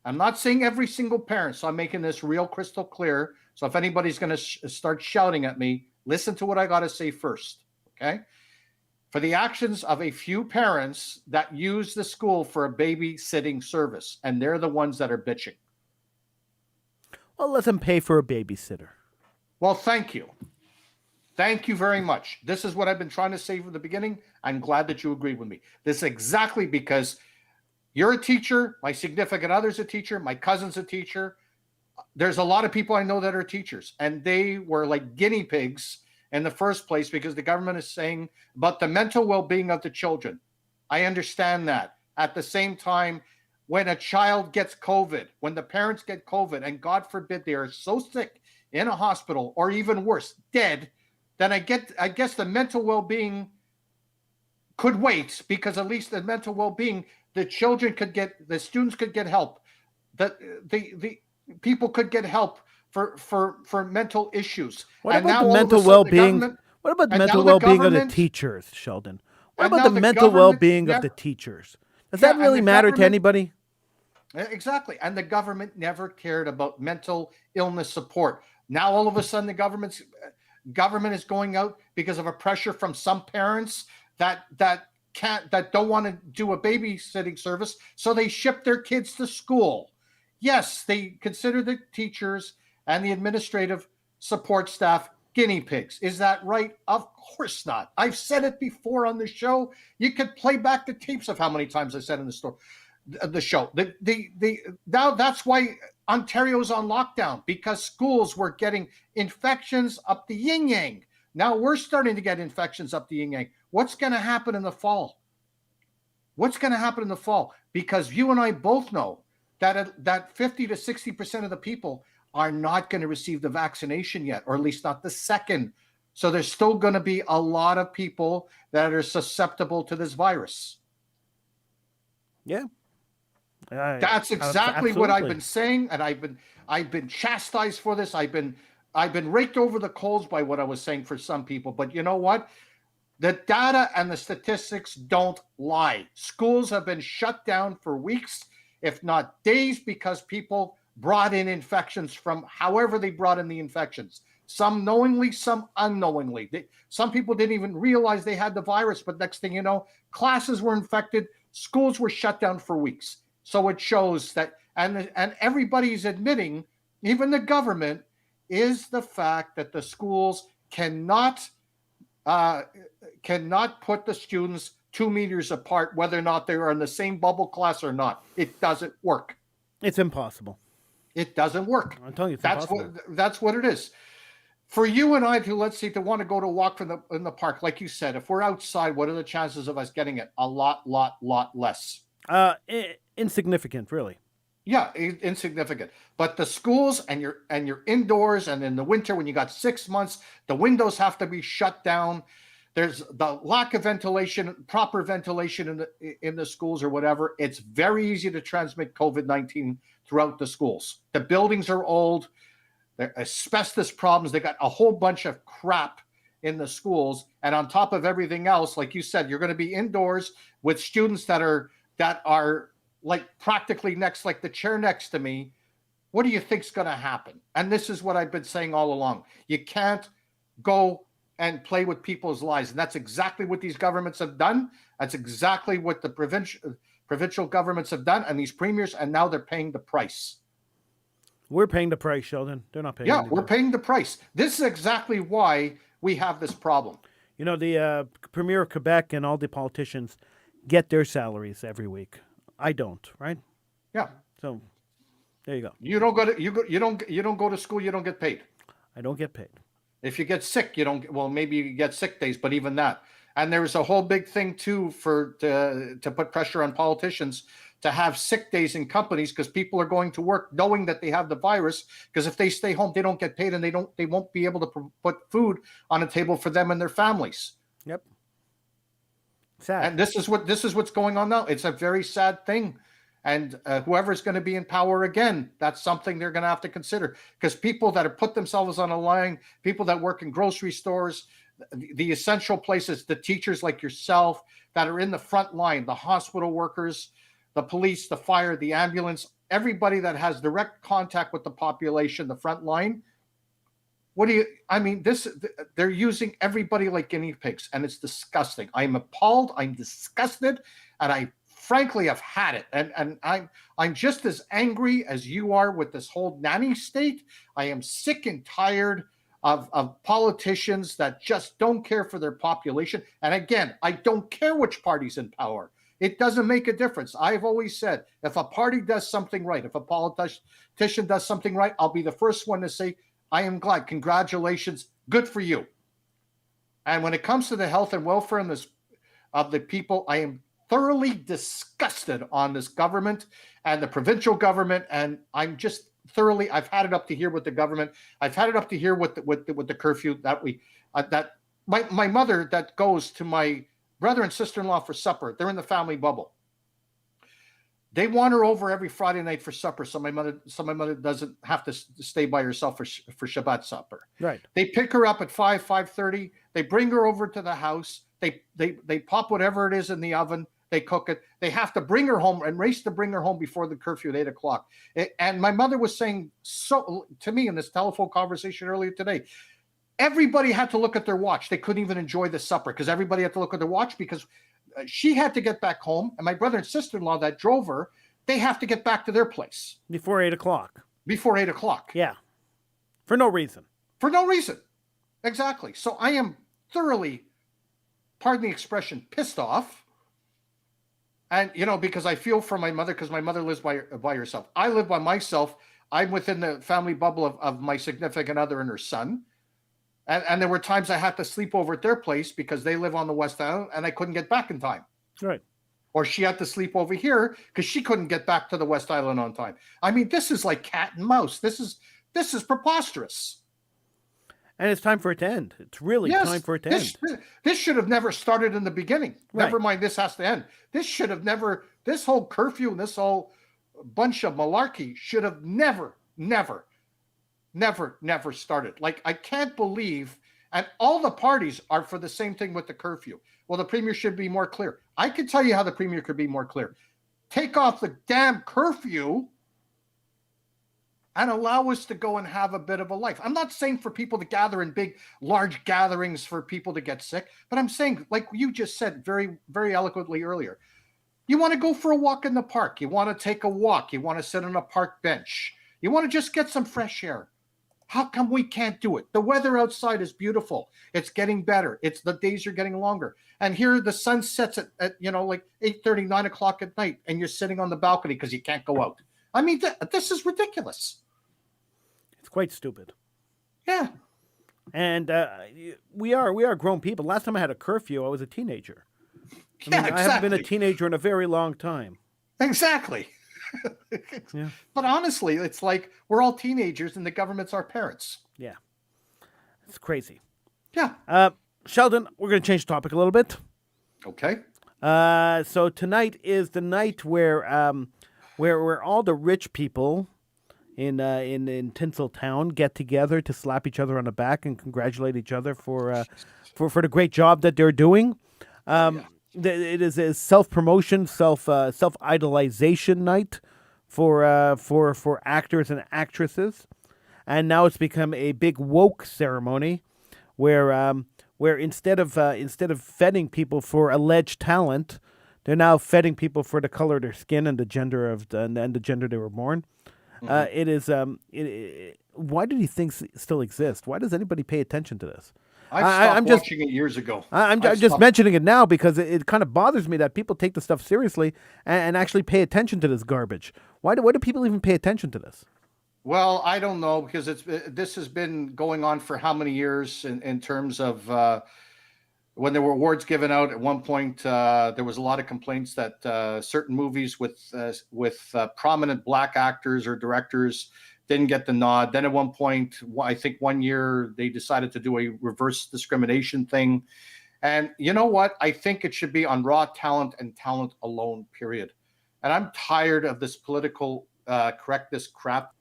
Speaker 3: I'm not saying every single parent, so I'm making this real crystal clear. So if anybody's going to start shouting at me, listen to what I got to say first. okay? For the actions of a few parents that use the school for a babysitting service, and they're the ones that are bitching.
Speaker 1: Well, let them pay for a babysitter.
Speaker 3: Well, thank you. Thank you very much. This is what I've been trying to say from the beginning. I'm glad that you agree with me. This is exactly because you're a teacher, my significant other's a teacher, my cousin's a teacher. There's a lot of people I know that are teachers, and they were like guinea pigs in the first place because the government is saying about the mental well-being of the children. I understand that. At the same time, when a child gets COVID, when the parents get COVID, and God forbid they are so sick in a hospital or even worse, dead, then I guess the mental well-being could wait, because at least the mental well-being, the students could get help. The people could get help for mental issues.
Speaker 1: What about the mental well-being? What about the mental well-being of the teachers, Sheldon? What about the mental well-being of the teachers? Does that really matter to anybody?
Speaker 3: Exactly. And the government never cared about mental illness support. Now all of a sudden the government is going out because of a pressure from some parents that don't want to do a babysitting service, so they ship their kids to school. Yes, they consider the teachers and the administrative support staff guinea pigs. Is that right? Of course not. I've said it before on the show. You could play back the tapes of how many times I said in the show. Now that's why Ontario's on lockdown, because schools were getting infections up the yin-yang. Now we're starting to get infections up the yin-yang. What's going to happen in the fall? Because you and I both know that 50 to 60% of the people are not going to receive the vaccination yet, or at least not the second. So there's still going to be a lot of people that are susceptible to this virus.
Speaker 1: Yeah.
Speaker 3: That's exactly what I've been saying, and I've been chastised for this. I've been raked over the coals by what I was saying for some people. But you know what? The data and the statistics don't lie. Schools have been shut down for weeks, if not days, because people brought in infections from however they brought in the infections. Some knowingly, some unknowingly. Some people didn't even realize they had the virus, but next thing you know, classes were infected, schools were shut down for weeks. So it shows that, and everybody's admitting, even the government, is the fact that the schools cannot put the students 2 meters apart, whether or not they are in the same bubble class or not. It doesn't work.
Speaker 1: It's impossible.
Speaker 3: It doesn't work.
Speaker 1: I'm telling you, it's impossible.
Speaker 3: That's what it is. For you and I to want to go to walk in the park, like you said, if we're outside, what are the chances of us getting it? A lot less.
Speaker 1: Insignificant, really.
Speaker 3: Yeah, insignificant. But the schools and you're indoors, and in the winter when you got 6 months, the windows have to be shut down. There's the lack of ventilation, proper ventilation in the schools or whatever. It's very easy to transmit COVID-19 throughout the schools. The buildings are old. There are asbestos problems. They got a whole bunch of crap in the schools. And on top of everything else, like you said, you're going to be indoors with students that are like practically next, like the chair next to me. What do you think's going to happen? And this is what I've been saying all along. You can't go and play with people's lives. And that's exactly what these governments have done. That's exactly what the provincial governments have done, and these premiers, and now they're paying the price.
Speaker 1: We're paying the price, Sheldon. They're not paying.
Speaker 3: Yeah, we're paying the price. This is exactly why we have this problem.
Speaker 1: You know, the Premier of Quebec and all the politicians get their salaries every week. I don't, right?
Speaker 3: Yeah.
Speaker 1: So there you go.
Speaker 3: You don't go to school, you don't get paid.
Speaker 1: I don't get paid.
Speaker 3: If you get sick, you don't. Well, maybe you get sick days, but even that. And there's a whole big thing too to put pressure on politicians to have sick days in companies, because people are going to work knowing that they have the virus. Because if they stay home, they don't get paid, and they won't be able to put food on a table for them and their families.
Speaker 1: Yep. Sad.
Speaker 3: And this is what's going on now. It's a very sad thing. And whoever's going to be in power again, that's something they're going to have to consider. Because people that have put themselves on a line, people that work in grocery stores, the essential places, the teachers like yourself that are in the front line, the hospital workers, the police, the fire, the ambulance, everybody that has direct contact with the population, the front line, What do you? I mean, they're using everybody like guinea pigs, and it's disgusting. I'm appalled. I'm disgusted, and I frankly have had it. And I'm just as angry as you are with this whole nanny state. I am sick and tired of politicians that just don't care for their population. And again, I don't care which party's in power. It doesn't make a difference. I've always said, if a party does something right, if a politician does something right, I'll be the first one to say, I am glad. Congratulations. Good for you. And when it comes to the health and welfare of the people, I am thoroughly disgusted on this government and the provincial government. And I'm just thoroughly, I've had it up to here with the government. I've had it up to here with the curfew that my mother that goes to my brother and sister-in-law for supper. They're in the family bubble. They want her over every Friday night for supper, so my mother doesn't have to stay by herself for Shabbat supper.
Speaker 1: Right.
Speaker 3: They pick her up at 5:30. They bring her over to the house. They pop whatever it is in the oven. They cook it. They have to bring her home and race to bring her home before the curfew at 8:00. And my mother was saying so to me in this telephone conversation earlier today. Everybody had to look at their watch. They couldn't even enjoy the supper because everybody had to look at their watch because she had to get back home. And my brother and sister-in-law that drove her, they have to get back to their place.
Speaker 1: Before 8:00.
Speaker 3: Before 8:00.
Speaker 1: Yeah. For no reason.
Speaker 3: For no reason. Exactly. So I am thoroughly, pardon the expression, pissed off. And, because I feel for my mother because my mother lives by herself. I live by myself. I'm within the family bubble of my significant other and her son. And there were times I had to sleep over at their place because they live on the West Island and I couldn't get back in time.
Speaker 1: Right.
Speaker 3: Or she had to sleep over here because she couldn't get back to the West Island on time. I mean, this is like cat and mouse. This is preposterous.
Speaker 1: And it's time for it to end. It's really time for it to end.
Speaker 3: This should have never started in the beginning.
Speaker 1: Right.
Speaker 3: Never mind, this has to end. This whole curfew and this whole bunch of malarkey should have never started. Like, I can't believe, and all the parties are for the same thing with the curfew. Well, the premier should be more clear. I can tell you how the premier could be more clear. Take off the damn curfew and allow us to go and have a bit of a life. I'm not saying for people to gather in big, large gatherings for people to get sick, but I'm saying, like you just said very, very eloquently earlier, you want to go for a walk in the park. You want to take a walk. You want to sit on a park bench. You want to just get some fresh air. How come we can't do it? The weather outside is beautiful. It's getting better. The days are getting longer. And here the sun sets at like 8:30, 9:00 at night, and you're sitting on the balcony because you can't go out. I mean, this is ridiculous.
Speaker 1: It's quite stupid.
Speaker 3: Yeah.
Speaker 1: And we are grown people. Last time I had a curfew, I was a teenager.
Speaker 3: Exactly.
Speaker 1: I haven't been a teenager in a very long time.
Speaker 3: Exactly.
Speaker 1: Yeah.
Speaker 3: But honestly, it's like we're all teenagers and the government's our parents.
Speaker 1: Yeah. It's crazy.
Speaker 3: Yeah.
Speaker 1: Sheldon, we're going to change the topic a little bit.
Speaker 3: Okay.
Speaker 1: So tonight is the night where all the rich people in Tinseltown get together to slap each other on the back and congratulate each other for the great job that they're doing. It is a self-promotion, self-idolization night for actors and actresses, and now it's become a big woke ceremony, where instead of feting people for alleged talent, they're now feting people for the color of their skin and the gender and the gender they were born. Mm-hmm. Why do these things still exist? Why does anybody pay attention to this?
Speaker 3: I'm just watching it years ago.
Speaker 1: I'm just mentioning it now because it kind of bothers me that people take this stuff seriously and actually pay attention to this garbage. Why do people even pay attention to this?
Speaker 3: Well, I don't know because this has been going on for how many years in terms of when there were awards given out. At one point, there was a lot of complaints that certain movies with prominent black actors or directors didn't get the nod. Then at one point, I think one year they decided to do a reverse discrimination thing. And you know what? I think it should be on raw talent and talent alone, period. And I'm tired of this political correctness crap.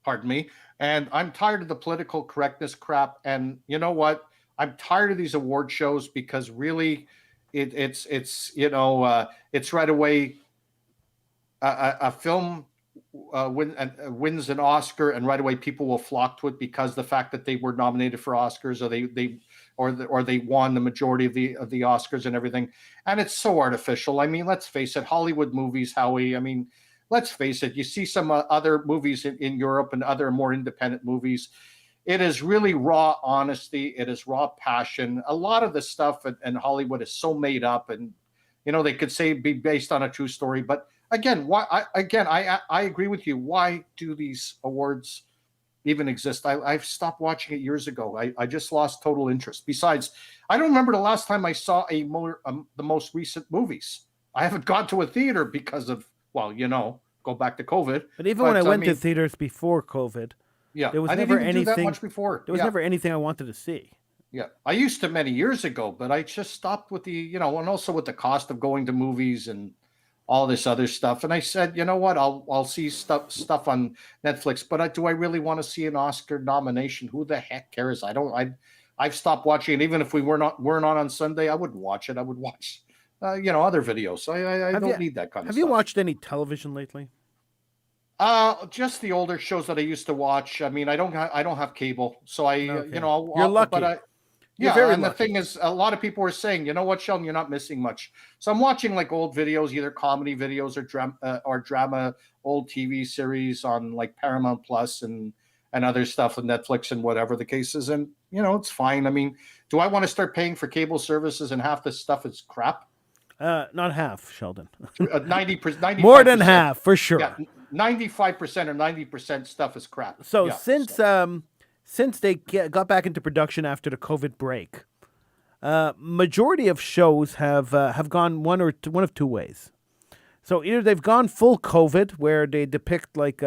Speaker 3: Pardon me. And I'm tired of the political correctness crap. And you know what? I'm tired of these award shows because really it's right away. A film wins an Oscar, and right away people will flock to it because the fact that they were nominated for Oscars, or they won the majority of the Oscars and everything. And it's so artificial. I mean, let's face it, Hollywood movies, Howie. I mean, let's face it. You see some other movies in Europe and other more independent movies. It is really raw honesty. It is raw passion. A lot of the stuff in Hollywood is so made up, and they could say be based on a true story. But again, I agree with you. Why do these awards even exist? I've stopped watching it years ago. I just lost total interest. Besides, I don't remember the last time I saw the most recent movies. I haven't gone to a theater because of, go back to COVID.
Speaker 1: But even when I went to theaters before COVID, there was never anything
Speaker 3: do that much before.
Speaker 1: There was never anything I wanted to see.
Speaker 3: Yeah, I used to many years ago, but I just stopped with and also with the cost of going to movies and all this other stuff. And I said, you know what, I'll see stuff on Netflix, but do I really want to see an Oscar nomination? Who the heck cares? I've stopped watching it. Even if we weren't on Sunday, I wouldn't watch it. I would watch, other videos. I don't need that kind of stuff.
Speaker 1: Have you watched any television lately?
Speaker 3: Just the older shows that I used to watch. I mean, I don't have cable, so
Speaker 1: Okay.
Speaker 3: You're
Speaker 1: lucky.
Speaker 3: But
Speaker 1: You're very
Speaker 3: and
Speaker 1: lucky.
Speaker 3: The thing is, a lot of people were saying, you know what, Sheldon, you're not missing much. So I'm watching like old videos, either comedy videos or drama, old TV series on like Paramount Plus and other stuff on Netflix and whatever the case is. And, it's fine. I mean, do I want to start paying for cable services and half this stuff is crap?
Speaker 1: Not half, Sheldon.
Speaker 3: 90%.
Speaker 1: More than half, for sure.
Speaker 3: Yeah, 95% or 90% stuff is crap.
Speaker 1: So since they got back into production after the COVID break, majority of shows have gone one of two ways. So either they've gone full COVID, where they depict like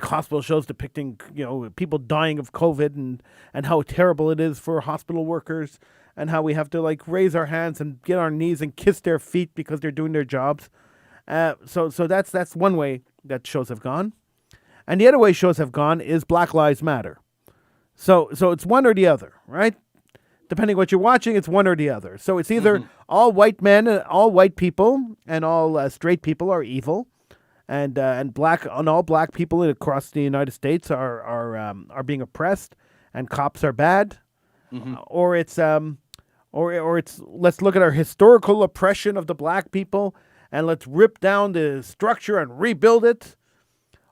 Speaker 1: hospital shows depicting people dying of COVID and how terrible it is for hospital workers, and how we have to like raise our hands and get on our knees and kiss their feet because they're doing their jobs. So that's one way that shows have gone, and the other way shows have gone is Black Lives Matter. So it's one or the other, right? Depending what you're watching, it's one or the other. So it's either all white men, all white people, and all straight people are evil, and all black people across the United States are being oppressed, and cops are bad, or it's let's look at our historical oppression of the black people and let's rip down the structure and rebuild it.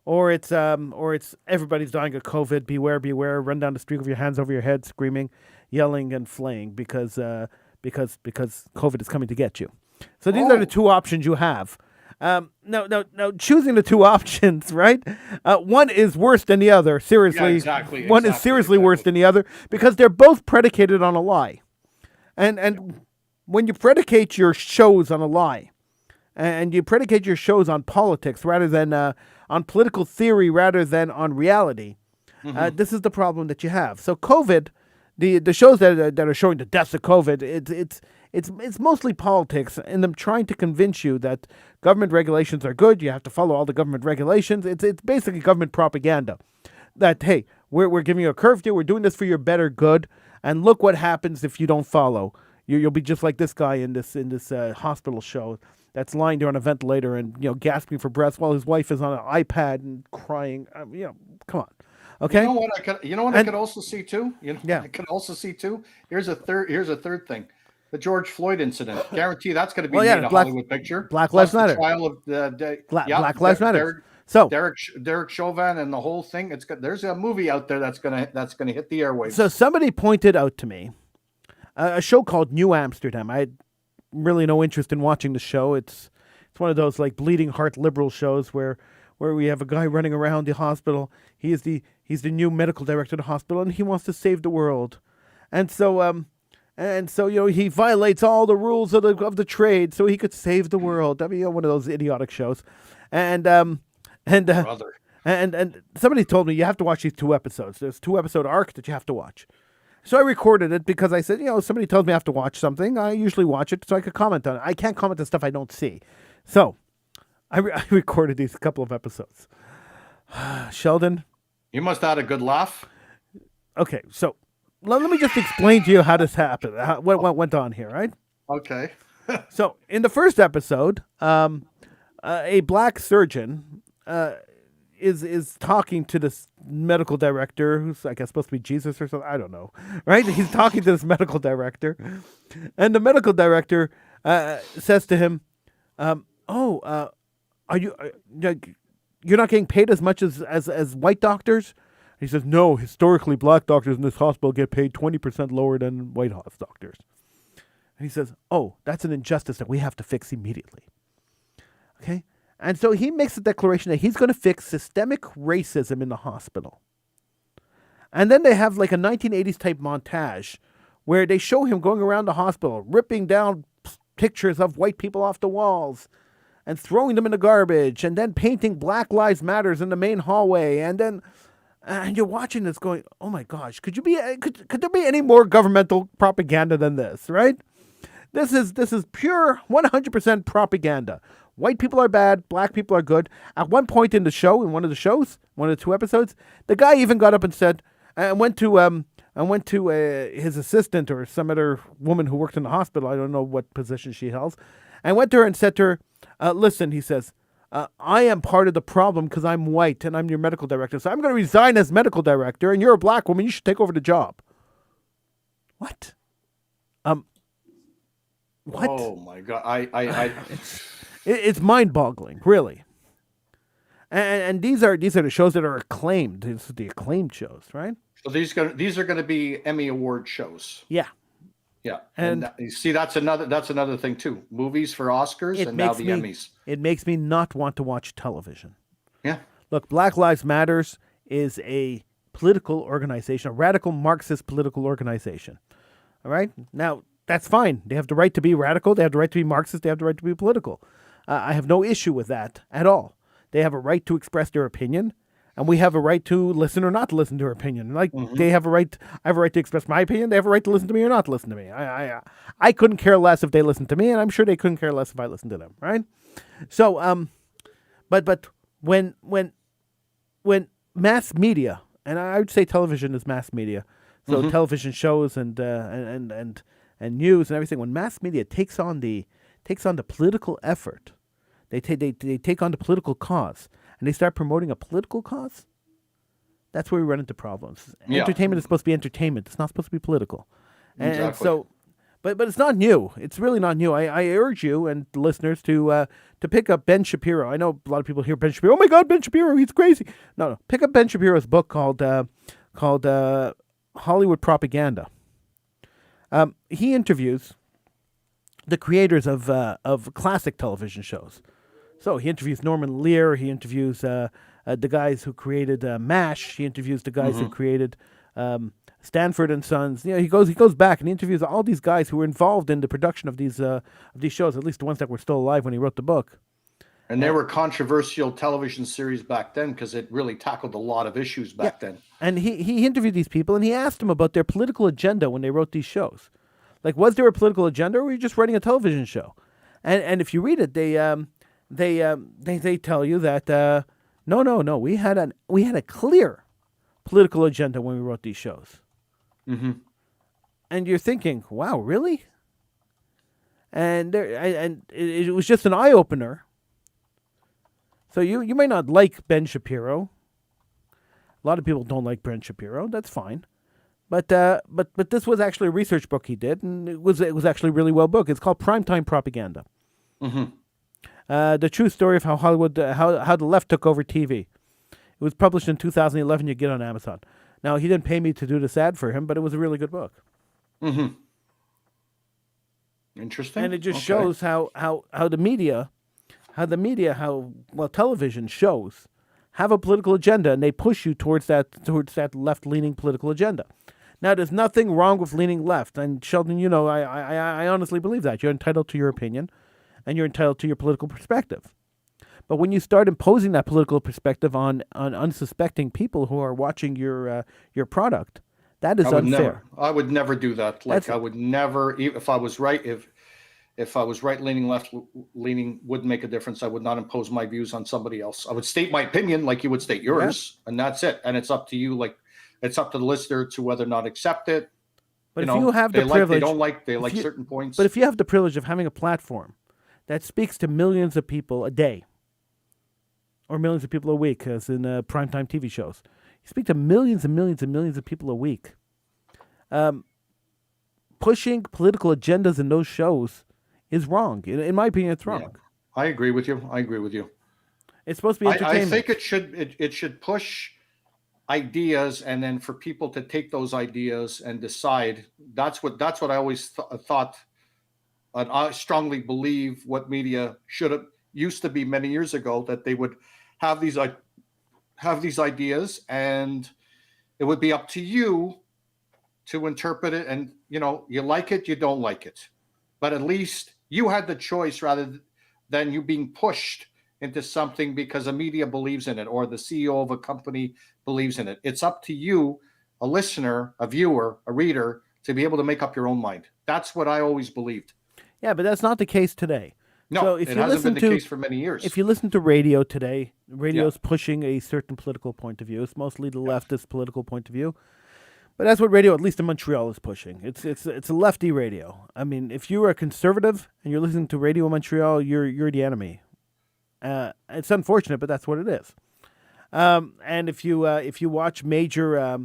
Speaker 1: Or it's everybody's dying of COVID. Beware, beware! Run down the street with your hands over your head, screaming, yelling, and flaying because COVID is coming to get you. So these are the two options you have. Now, choosing the two options, right? One is worse than the other. Seriously,
Speaker 3: yeah, exactly.
Speaker 1: One is seriously worse than the other because they're both predicated on a lie, and when you predicate your shows on a lie, and you predicate your shows on politics rather than on political theory rather than on reality, this is the problem that you have. So COVID, the shows that are showing the deaths of COVID, it's mostly politics and them trying to convince you that government regulations are good. You have to follow all the government regulations. It's basically government propaganda. That hey, we're giving you a curfew. We're doing this for your better good, and look what happens if you don't follow. You'll be just like this guy in this hospital show that's lying there on a ventilator and gasping for breath while his wife is on an iPad and crying. Come on, okay.
Speaker 3: You know what I could also see too. I could also see too. Here's a third thing. The George Floyd incident. Guarantee that's going to be made a Hollywood picture.
Speaker 1: Black Lives Matter.
Speaker 3: The trial of
Speaker 1: Black Lives Matter. So
Speaker 3: Derek Chauvin and the whole thing. There's a movie out there that's gonna hit the airwaves.
Speaker 1: So somebody pointed out to me a show called New Amsterdam. I had really no interest in watching the show. It's one of those like bleeding heart liberal shows where we have a guy running around the hospital. He's the new medical director of the hospital, and he wants to save the world. And so he violates all the rules of the trade so he could save the world. I mean, one of those idiotic shows. And somebody told me you have to watch these 2 episodes. There's 2-episode arc that you have to watch. So I recorded it because I said, somebody tells me I have to watch something. I usually watch it so I could comment on it. I can't comment on stuff I don't see. So I recorded these couple of episodes. Sheldon?
Speaker 3: You must have had a good laugh.
Speaker 1: Okay, so let me just explain to you how this happened, what went on here, right?
Speaker 3: Okay.
Speaker 1: So in the first episode, a black surgeon is talking to this medical director who's, I guess, supposed to be Jesus or something. I don't know, right? He's talking to this medical director, and the medical director says to him, "Are you you're not getting paid as much as white doctors?" He says, "No, historically, black doctors in this hospital get paid 20% lower than white doctors." And he says, "Oh, that's an injustice that we have to fix immediately." Okay? And so he makes a declaration that he's going to fix systemic racism in the hospital. And then they have like a 1980s type montage where they show him going around the hospital, ripping down pictures of white people off the walls and throwing them in the garbage, and then painting Black Lives Matters in the main hallway. And then and you're watching this going, oh my gosh, could there be any more governmental propaganda than this, right? This is pure 100% propaganda. White people are bad, black people are good. At one point in the show, in one of the 2 episodes, the guy even got up and said, and went to his assistant or some other woman who worked in the hospital, I don't know what position she held, and went to her and said to her, listen, he says, I am part of the problem because I'm white and I'm your medical director, so I'm going to resign as medical director, and you're a black woman, you should take over the job. What? What?
Speaker 3: Oh my God!
Speaker 1: It's mind-boggling, really. And these are the shows that are acclaimed. These are the acclaimed shows, right?
Speaker 3: So these are going to be Emmy Award shows.
Speaker 1: Yeah.
Speaker 3: Yeah, and you see, that's another thing too. Movies for Oscars, and now the Emmys.
Speaker 1: It makes me not want to watch television.
Speaker 3: Yeah.
Speaker 1: Look, Black Lives Matters is a political organization, a radical Marxist political organization. All right? Now, that's fine. They have the right to be radical. They have the right to be Marxist. They have the right to be political. I have no issue with that at all. They have a right to express their opinion, and we have a right to listen or not to listen to their opinion. Like they have a right. I have a right to express my opinion. They have a right to listen to me or not to listen to me. I couldn't care less if they listened to me, and I'm sure they couldn't care less if I listened to them. Right? So but when mass media, and I would say television is mass media, so television shows and news and everything. When mass media takes on the political effort, they take on the political cause, and they start promoting a political cause. That's where we run into problems. Yeah. Entertainment is supposed to be entertainment. It's not supposed to be political. And so, but it's not new. It's really not new. I urge you and listeners to pick up Ben Shapiro. I know a lot of people hear Ben Shapiro. Oh my God, Ben Shapiro, he's crazy. No. Pick up Ben Shapiro's book called Hollywood Propaganda. He interviews the creators of classic television shows. So he interviews Norman Lear. He interviews the guys who created MASH. He interviews the guys who created Stanford and Sons. You know, he goes back and he interviews all these guys who were involved in the production of these shows. At least the ones that were still alive when he wrote the book.
Speaker 3: And they were controversial television series back then because it really tackled a lot of issues back then.
Speaker 1: And he interviewed these people and he asked them about their political agenda when they wrote these shows. Like, was there a political agenda, or were you just writing a television show? And if you read it, they tell you that no, we had a clear political agenda when we wrote these shows. Mm-hmm. And you're thinking, wow, really? And it was just an eye opener. So you may not like Ben Shapiro. A lot of people don't like Ben Shapiro. That's fine. But this was actually a research book he did, and it was actually a really well book. It's called Primetime Propaganda. Mm-hmm. The true story of how Hollywood, how the left took over TV. It was published in 2011. You get it on Amazon. Now, he didn't pay me to do this ad for him, but it was a really good book.
Speaker 3: Mm-hmm. Interesting.
Speaker 1: And it just shows how television shows have a political agenda, and they push you towards that left-leaning political agenda. Now, there's nothing wrong with leaning left, and Sheldon, you know, I honestly believe that. You're entitled to your opinion, and you're entitled to your political perspective. But when you start imposing that political perspective on unsuspecting people who are watching your product, that is unfair.
Speaker 3: I would never do that. Like, I would never, if I was right, if I was right-leaning, left-leaning wouldn't make a difference. I would not impose my views on somebody else. I would state my opinion like you would state yours, and that's it. And it's up to you. Like, it's up to the listener to whether or not accept it.
Speaker 1: But you have the privilege,
Speaker 3: they like certain points.
Speaker 1: But if you have the privilege of having a platform that speaks to millions of people a day, or millions of people a week, as in primetime TV shows. You speak to millions and millions and millions of people a week. Pushing political agendas in those shows is wrong. In my opinion, it's wrong.
Speaker 3: Yeah, I agree with you.
Speaker 1: It's supposed to be entertainment.
Speaker 3: I think it should push ideas, and then for people to take those ideas and decide. That's what I always thought. And I strongly believe what media should have used to be many years ago, that they would have these ideas, and it would be up to you to interpret it, and you like it, you don't like it, but at least you had the choice rather than you being pushed into something because a media believes in it or the CEO of a company believes in it. It's up to you, a listener, a viewer, a reader, to be able to make up your own mind. That's what I always believed.
Speaker 1: Yeah, but that's not the case today.
Speaker 3: No, so if it hasn't been the case for many years.
Speaker 1: If you listen to radio today, radio's pushing a certain political point of view. It's mostly the leftist political point of view. But that's what radio, at least in Montreal, is pushing. It's a lefty radio. I mean, if you are a conservative and you're listening to Radio Montreal, you're the enemy. It's unfortunate, but that's what it is. And if you watch major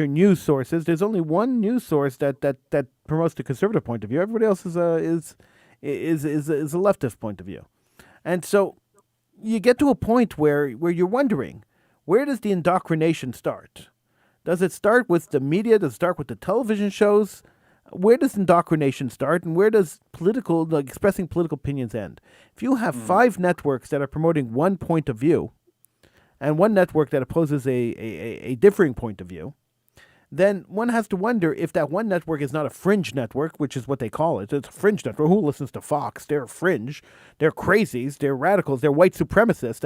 Speaker 1: news sources, there's only one news source that promotes the conservative point of view. Everybody else is a leftist point of view, and so you get to a point where you're wondering, where does the indoctrination start? Does it start with the media? Does it start with the television shows? Where does indoctrination start, and where does expressing political opinions end? If you have 5 networks that are promoting one point of view, and one network that opposes a differing point of view, then one has to wonder if that one network is not a fringe network, which is what they call it. It's a fringe network. Who listens to Fox? They're fringe. They're crazies. They're radicals. They're white supremacists,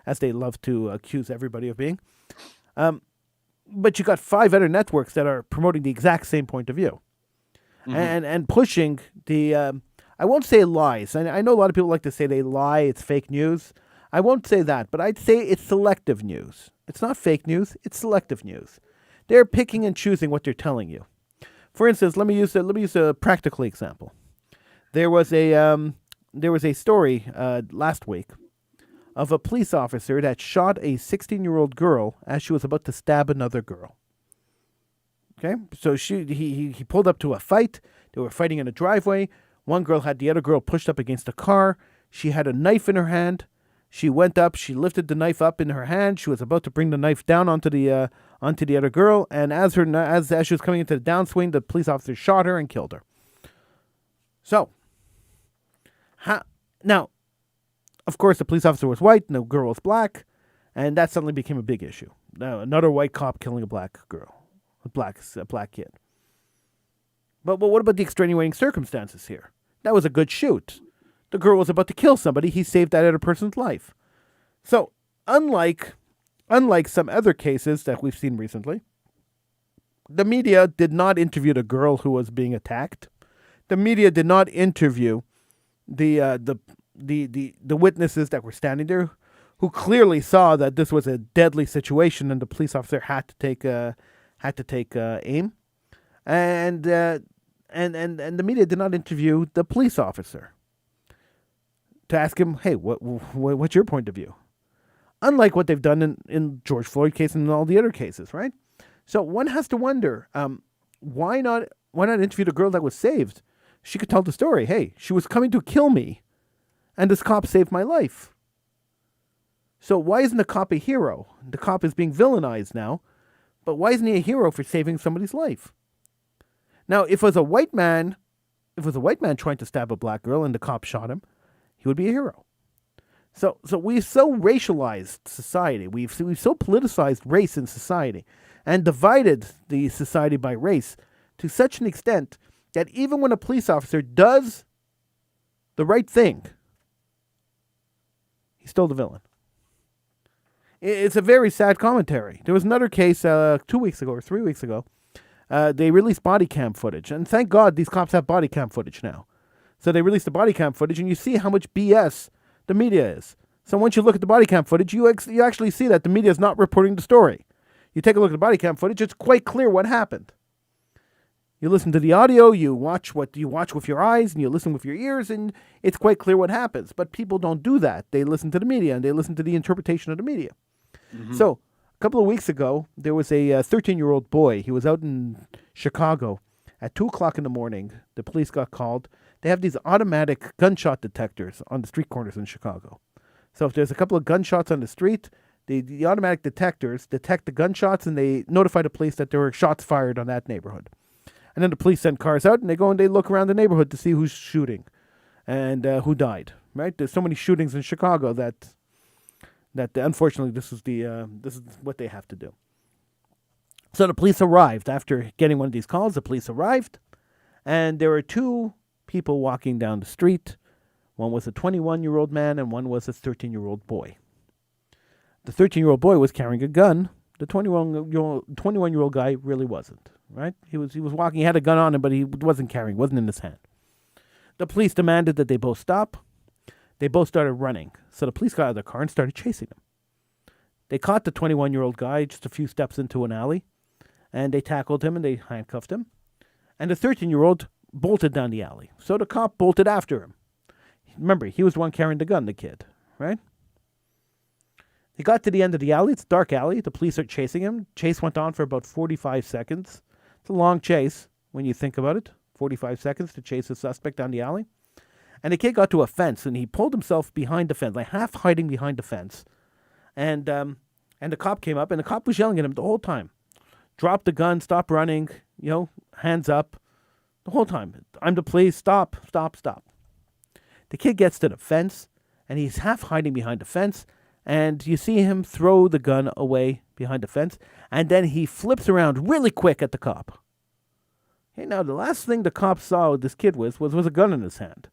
Speaker 1: as they love to accuse everybody of being. But you got 5 other networks that are promoting the exact same point of view, and pushing the. I won't say lies. I know a lot of people like to say they lie. It's fake news. I won't say that, but I'd say it's selective news. It's not fake news. It's selective news. They're picking and choosing what they're telling you. For instance, let me use a practical example. There was a story last week of a police officer that shot a 16-year-old girl as she was about to stab another girl. Okay, so he pulled up to a fight. They were fighting in a driveway. One girl had the other girl pushed up against a car. She had a knife in her hand. She went up. She lifted the knife up in her hand. She was about to bring the knife down onto the other girl. And as she was coming into the downswing, the police officer shot her and killed her. So, now, of course, the police officer was white and the girl was black, and that suddenly became a big issue. Now, another white cop killing a black girl, a black kid. But what about the extenuating circumstances here? That was a good shoot. The girl was about to kill somebody. He saved that other person's life. So, unlike some other cases that we've seen recently, the media did not interview the girl who was being attacked. The media did not interview the witnesses that were standing there, who clearly saw that this was a deadly situation and the police officer had to take aim, and the media did not interview the police officer to ask him, hey, what's your point of view? Unlike what they've done in George Floyd case and all the other cases, right? So one has to wonder, why not interview the girl that was saved? She could tell the story. Hey, she was coming to kill me, and this cop saved my life. So why isn't the cop a hero? The cop is being villainized now, but why isn't he a hero for saving somebody's life? Now, if it was a white man trying to stab a black girl and the cop shot him, he would be a hero. So we've so racialized society. We've so politicized race in society and divided the society by race to such an extent that even when a police officer does the right thing, he's still the villain. It's a very sad commentary. There was another case 2 weeks ago or 3 weeks ago. They released body cam footage. And thank God these cops have body cam footage now. So they released the body cam footage, and you see how much BS the media is. So once you look at the body cam footage, you actually see that the media is not reporting the story. You take a look at the body cam footage, it's quite clear what happened. You listen to the audio, you watch with your eyes, and you listen with your ears, and it's quite clear what happens. But people don't do that. They listen to the media, and they listen to the interpretation of the media. Mm-hmm. So a couple of weeks ago, there was a 13-year-old boy. He was out in Chicago at 2 o'clock in the morning. The police got called. They have these automatic gunshot detectors on the street corners in Chicago. So if there's a couple of gunshots on the street, the automatic detectors detect the gunshots, and they notify the police that there were shots fired on that neighborhood. And then the police send cars out, and they go and they look around the neighborhood to see who's shooting and who died. Right? There's so many shootings in Chicago that unfortunately this is what they have to do. So the police arrived after getting one of these calls. The police arrived, and there were 2 people walking down the street. One was a 21-year-old man, and one was a 13-year-old boy. The 13-year-old boy was carrying a gun. The 21-year-old guy really wasn't. Right? He was walking. He had a gun on him, but he wasn't carrying. Wasn't in his hand. The police demanded that they both stop. They both started running. So the police got out of their car and started chasing them. They caught the 21-year-old guy just a few steps into an alley, and they tackled him and they handcuffed him. And the 13-year-old bolted down the alley. So the cop bolted after him. Remember, he was the one carrying the gun, the kid, right? He got to the end of the alley. It's a dark alley. The police are chasing him. Chase went on for about 45 seconds. It's a long chase when you think about it. 45 seconds to chase a suspect down the alley. And the kid got to a fence, and he pulled himself behind the fence, like half hiding behind the fence. And the cop came up, and the cop was yelling at him the whole time. Drop the gun, stop running, hands up. The whole time. I'm the police, stop, stop, stop. The kid gets to the fence, and he's half hiding behind the fence, and you see him throw the gun away behind the fence, and then he flips around really quick at the cop. Okay, now the last thing the cop saw this kid was a gun in his hand.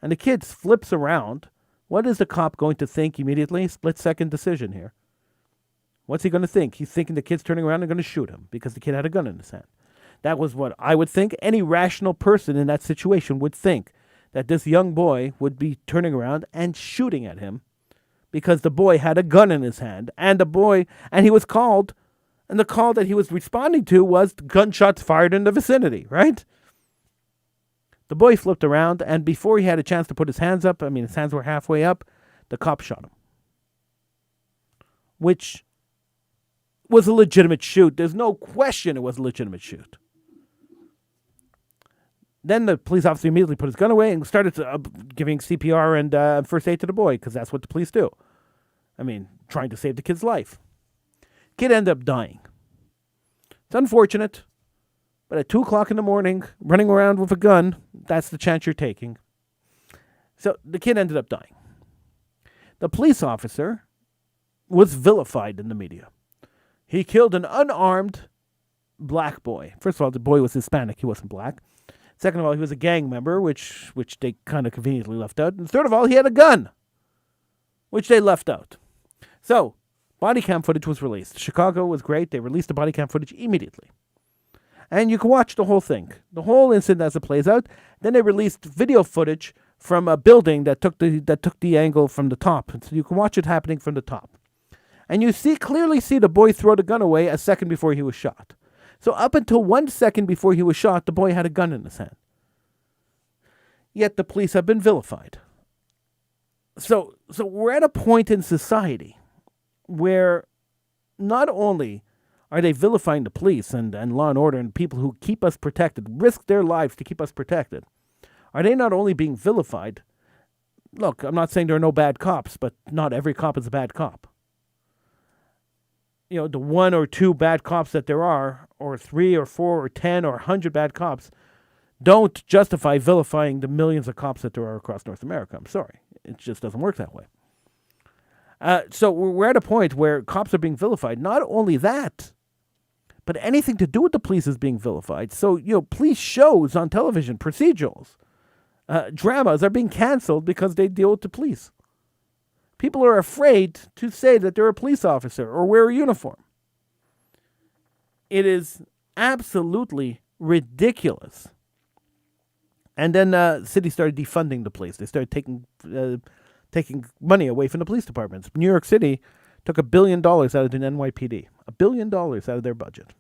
Speaker 1: And the kid flips around. What is the cop going to think immediately? Split-second decision here. What's he going to think? He's thinking the kid's turning around and going to shoot him because the kid had a gun in his hand. That was what I would think. Any rational person in that situation would think that this young boy would be turning around and shooting at him because the boy had a gun in his hand, and he was called, and the call that he was responding to was gunshots fired in the vicinity, right? The boy flipped around, and before he had a chance to put his hands up, his hands were halfway up, the cop shot him. Which was a legitimate shoot. There's no question it was a legitimate shoot. Then the police officer immediately put his gun away and started giving CPR and first aid to the boy, because that's what the police do. Trying to save the kid's life. Kid ended up dying. It's unfortunate, but at 2 o'clock in the morning, running around with a gun, that's the chance you're taking. So the kid ended up dying. The police officer was vilified in the media. He killed an unarmed black boy. First of all, the boy was Hispanic. He wasn't black. Second of all, he was a gang member, which they kind of conveniently left out. And third of all, he had a gun, which they left out. So, body cam footage was released. Chicago was great. They released the body cam footage immediately. And you can watch the whole thing, the whole incident as it plays out. Then they released video footage from a building that took the angle from the top. So you can watch it happening from the top. And you clearly see the boy throw the gun away a second before he was shot. So up until 1 second before he was shot, the boy had a gun in his hand. Yet the police have been vilified. So we're at a point in society where not only are they vilifying the police and law and order and people who keep us protected, risk their lives to keep us protected, are they not only being vilified? Look, I'm not saying there are no bad cops, but not every cop is a bad cop. The 1 or 2 bad cops that there are, or 3 or 4 or 10 or 100 bad cops, don't justify vilifying the millions of cops that there are across North America. I'm sorry. It just doesn't work that way. So we're at a point where cops are being vilified. Not only that, but anything to do with the police is being vilified. So, police shows on television, procedurals, dramas are being canceled because they deal with the police. People are afraid to say that they're a police officer or wear a uniform. It is absolutely ridiculous. And then the city started defunding the police. They started taking money away from the police departments. New York City took $1 billion out of the NYPD. $1 billion out of their budget.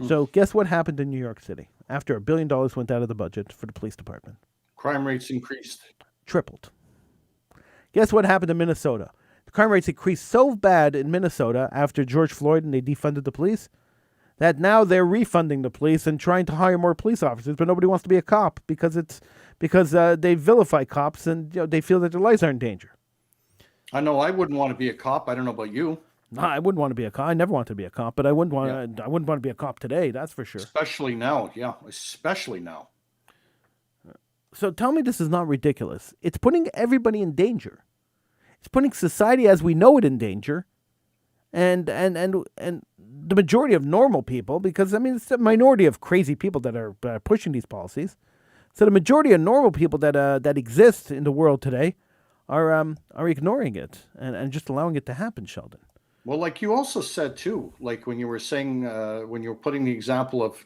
Speaker 1: So guess what happened in New York City after $1 billion went out of the budget for the police department?
Speaker 3: Crime rates increased.
Speaker 1: Tripled. Guess what happened in Minnesota? The crime rates increased so bad in Minnesota after George Floyd and they defunded the police that now they're refunding the police and trying to hire more police officers, but nobody wants to be a cop because they vilify cops and they feel that their lives are in danger.
Speaker 3: I know I wouldn't want to be a cop. I don't know about you.
Speaker 1: No, I wouldn't want to be a cop. I never wanted to be a cop, but I wouldn't want to be a cop today. That's for sure.
Speaker 3: Especially now, yeah, especially now.
Speaker 1: So tell me, this is not ridiculous. It's putting everybody in danger. It's putting society as we know it in danger, and the majority of normal people, because I mean it's a minority of crazy people that are pushing these policies. So the majority of normal people that exist in the world today are ignoring it and just allowing it to happen, Sheldon.
Speaker 3: Well, like you also said too, like when you were saying, when you were putting the example of,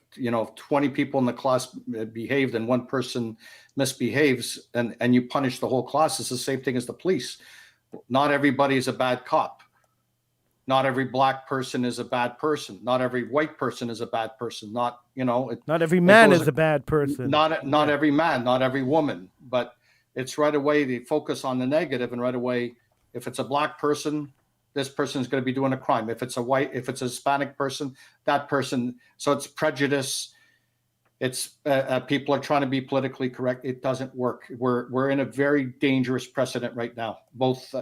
Speaker 3: 20 people in the class behaved and one person misbehaves and you punish the whole class, it's the same thing as the police. Not everybody is a bad cop. Not every black person is a bad person. Not every white person is a bad person. Not
Speaker 1: every man is a bad person.
Speaker 3: Not every man, not every woman, but it's right away they focus on the negative, and right away, if it's a black person, this person is going to be doing a crime. If it's a Hispanic person, that person. So it's prejudice. It's people are trying to be politically correct. It doesn't work. We're in a very dangerous precedent right now. Both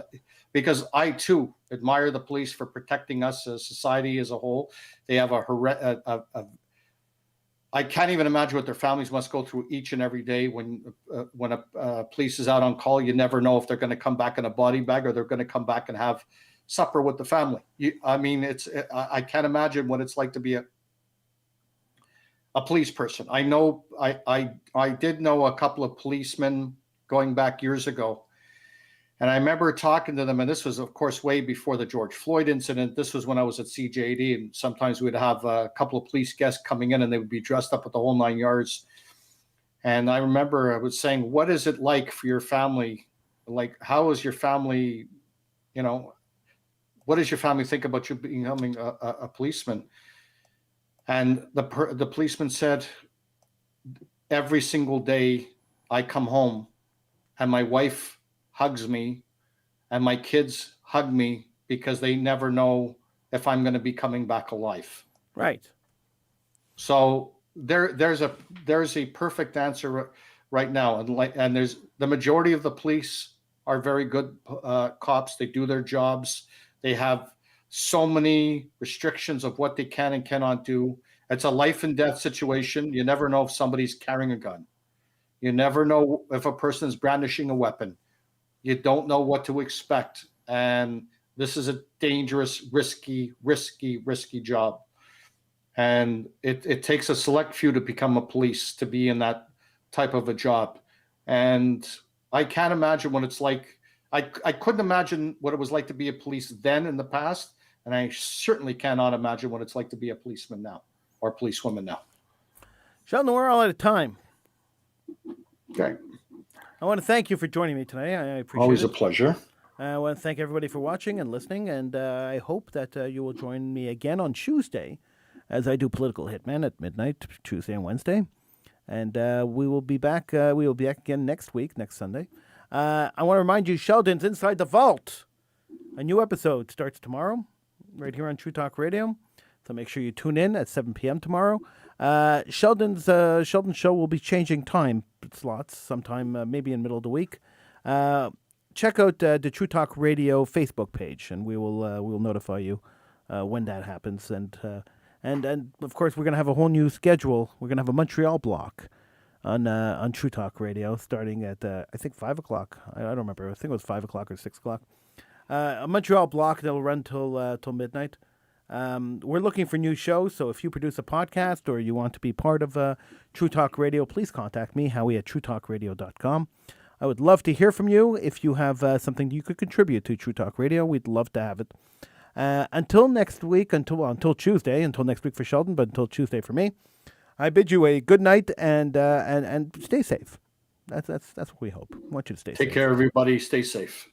Speaker 3: because I too admire the police for protecting us as society as a whole. They have I can't even imagine what their families must go through each and every day when a police is out on call. You never know if they're going to come back in a body bag or they're going to come back and have supper with the family. I can't imagine what it's like to be a police person. I know I did know a couple of policemen going back years ago, and I remember talking to them, and this was of course way before the George Floyd incident. This was when I was at CJD, and sometimes we'd have a couple of police guests coming in and they would be dressed up with the whole 9 yards. And I remember I was saying, what is it like for your family? Like, how is your family, what does your family think about you becoming a policeman? And the policeman said, every single day I come home and my wife hugs me and my kids hug me because they never know if I'm going to be coming back alive.
Speaker 1: Right.
Speaker 3: So there's a perfect answer right now. And there's the majority of the police are very good cops. They do their jobs. They have so many restrictions of what they can and cannot do. It's a life and death situation. You never know if somebody's carrying a gun. You never know if a person is brandishing a weapon. You don't know what to expect. And this is a dangerous, risky job. And it takes a select few to become a police, to be in that type of a job. And I can't imagine what it's like. I couldn't imagine what it was like to be a police then in the past. And I certainly cannot imagine what it's like to be a policeman now or policewoman now.
Speaker 1: Sheldon, we're all out of time.
Speaker 3: Okay.
Speaker 1: I want to thank you for joining me today. I appreciate it.
Speaker 3: Always a pleasure.
Speaker 1: I want to thank everybody for watching and listening, and I hope that you will join me again on Tuesday as I do Political Hitman at midnight, Tuesday and Wednesday. And we will be back. We will be back again next Sunday. I want to remind you, Sheldon's Inside the Vault. A new episode starts tomorrow, right here on True Talk Radio. So make sure you tune in at 7 p.m. tomorrow. Sheldon's show will be changing time slots sometime, maybe in the middle of the week. Check out the True Talk Radio Facebook page, and we will notify you when that happens. And of course, we're going to have a whole new schedule. We're going to have a Montreal block on True Talk Radio starting at I think 5 o'clock. I don't remember. I think it was 5 o'clock or 6 o'clock. A Montreal block that will run till midnight. We're looking for new shows, so if you produce a podcast or you want to be part of True Talk Radio, please contact me, Howie at TrueTalkRadio.com. I would love to hear from you. If you have something you could contribute to True Talk Radio, we'd love to have it. Until next week, until Tuesday, until next week for Sheldon, but until Tuesday for me, I bid you a good night and stay safe. That's what we hope. I want you to stay safe.
Speaker 3: Take care, everybody. Stay safe.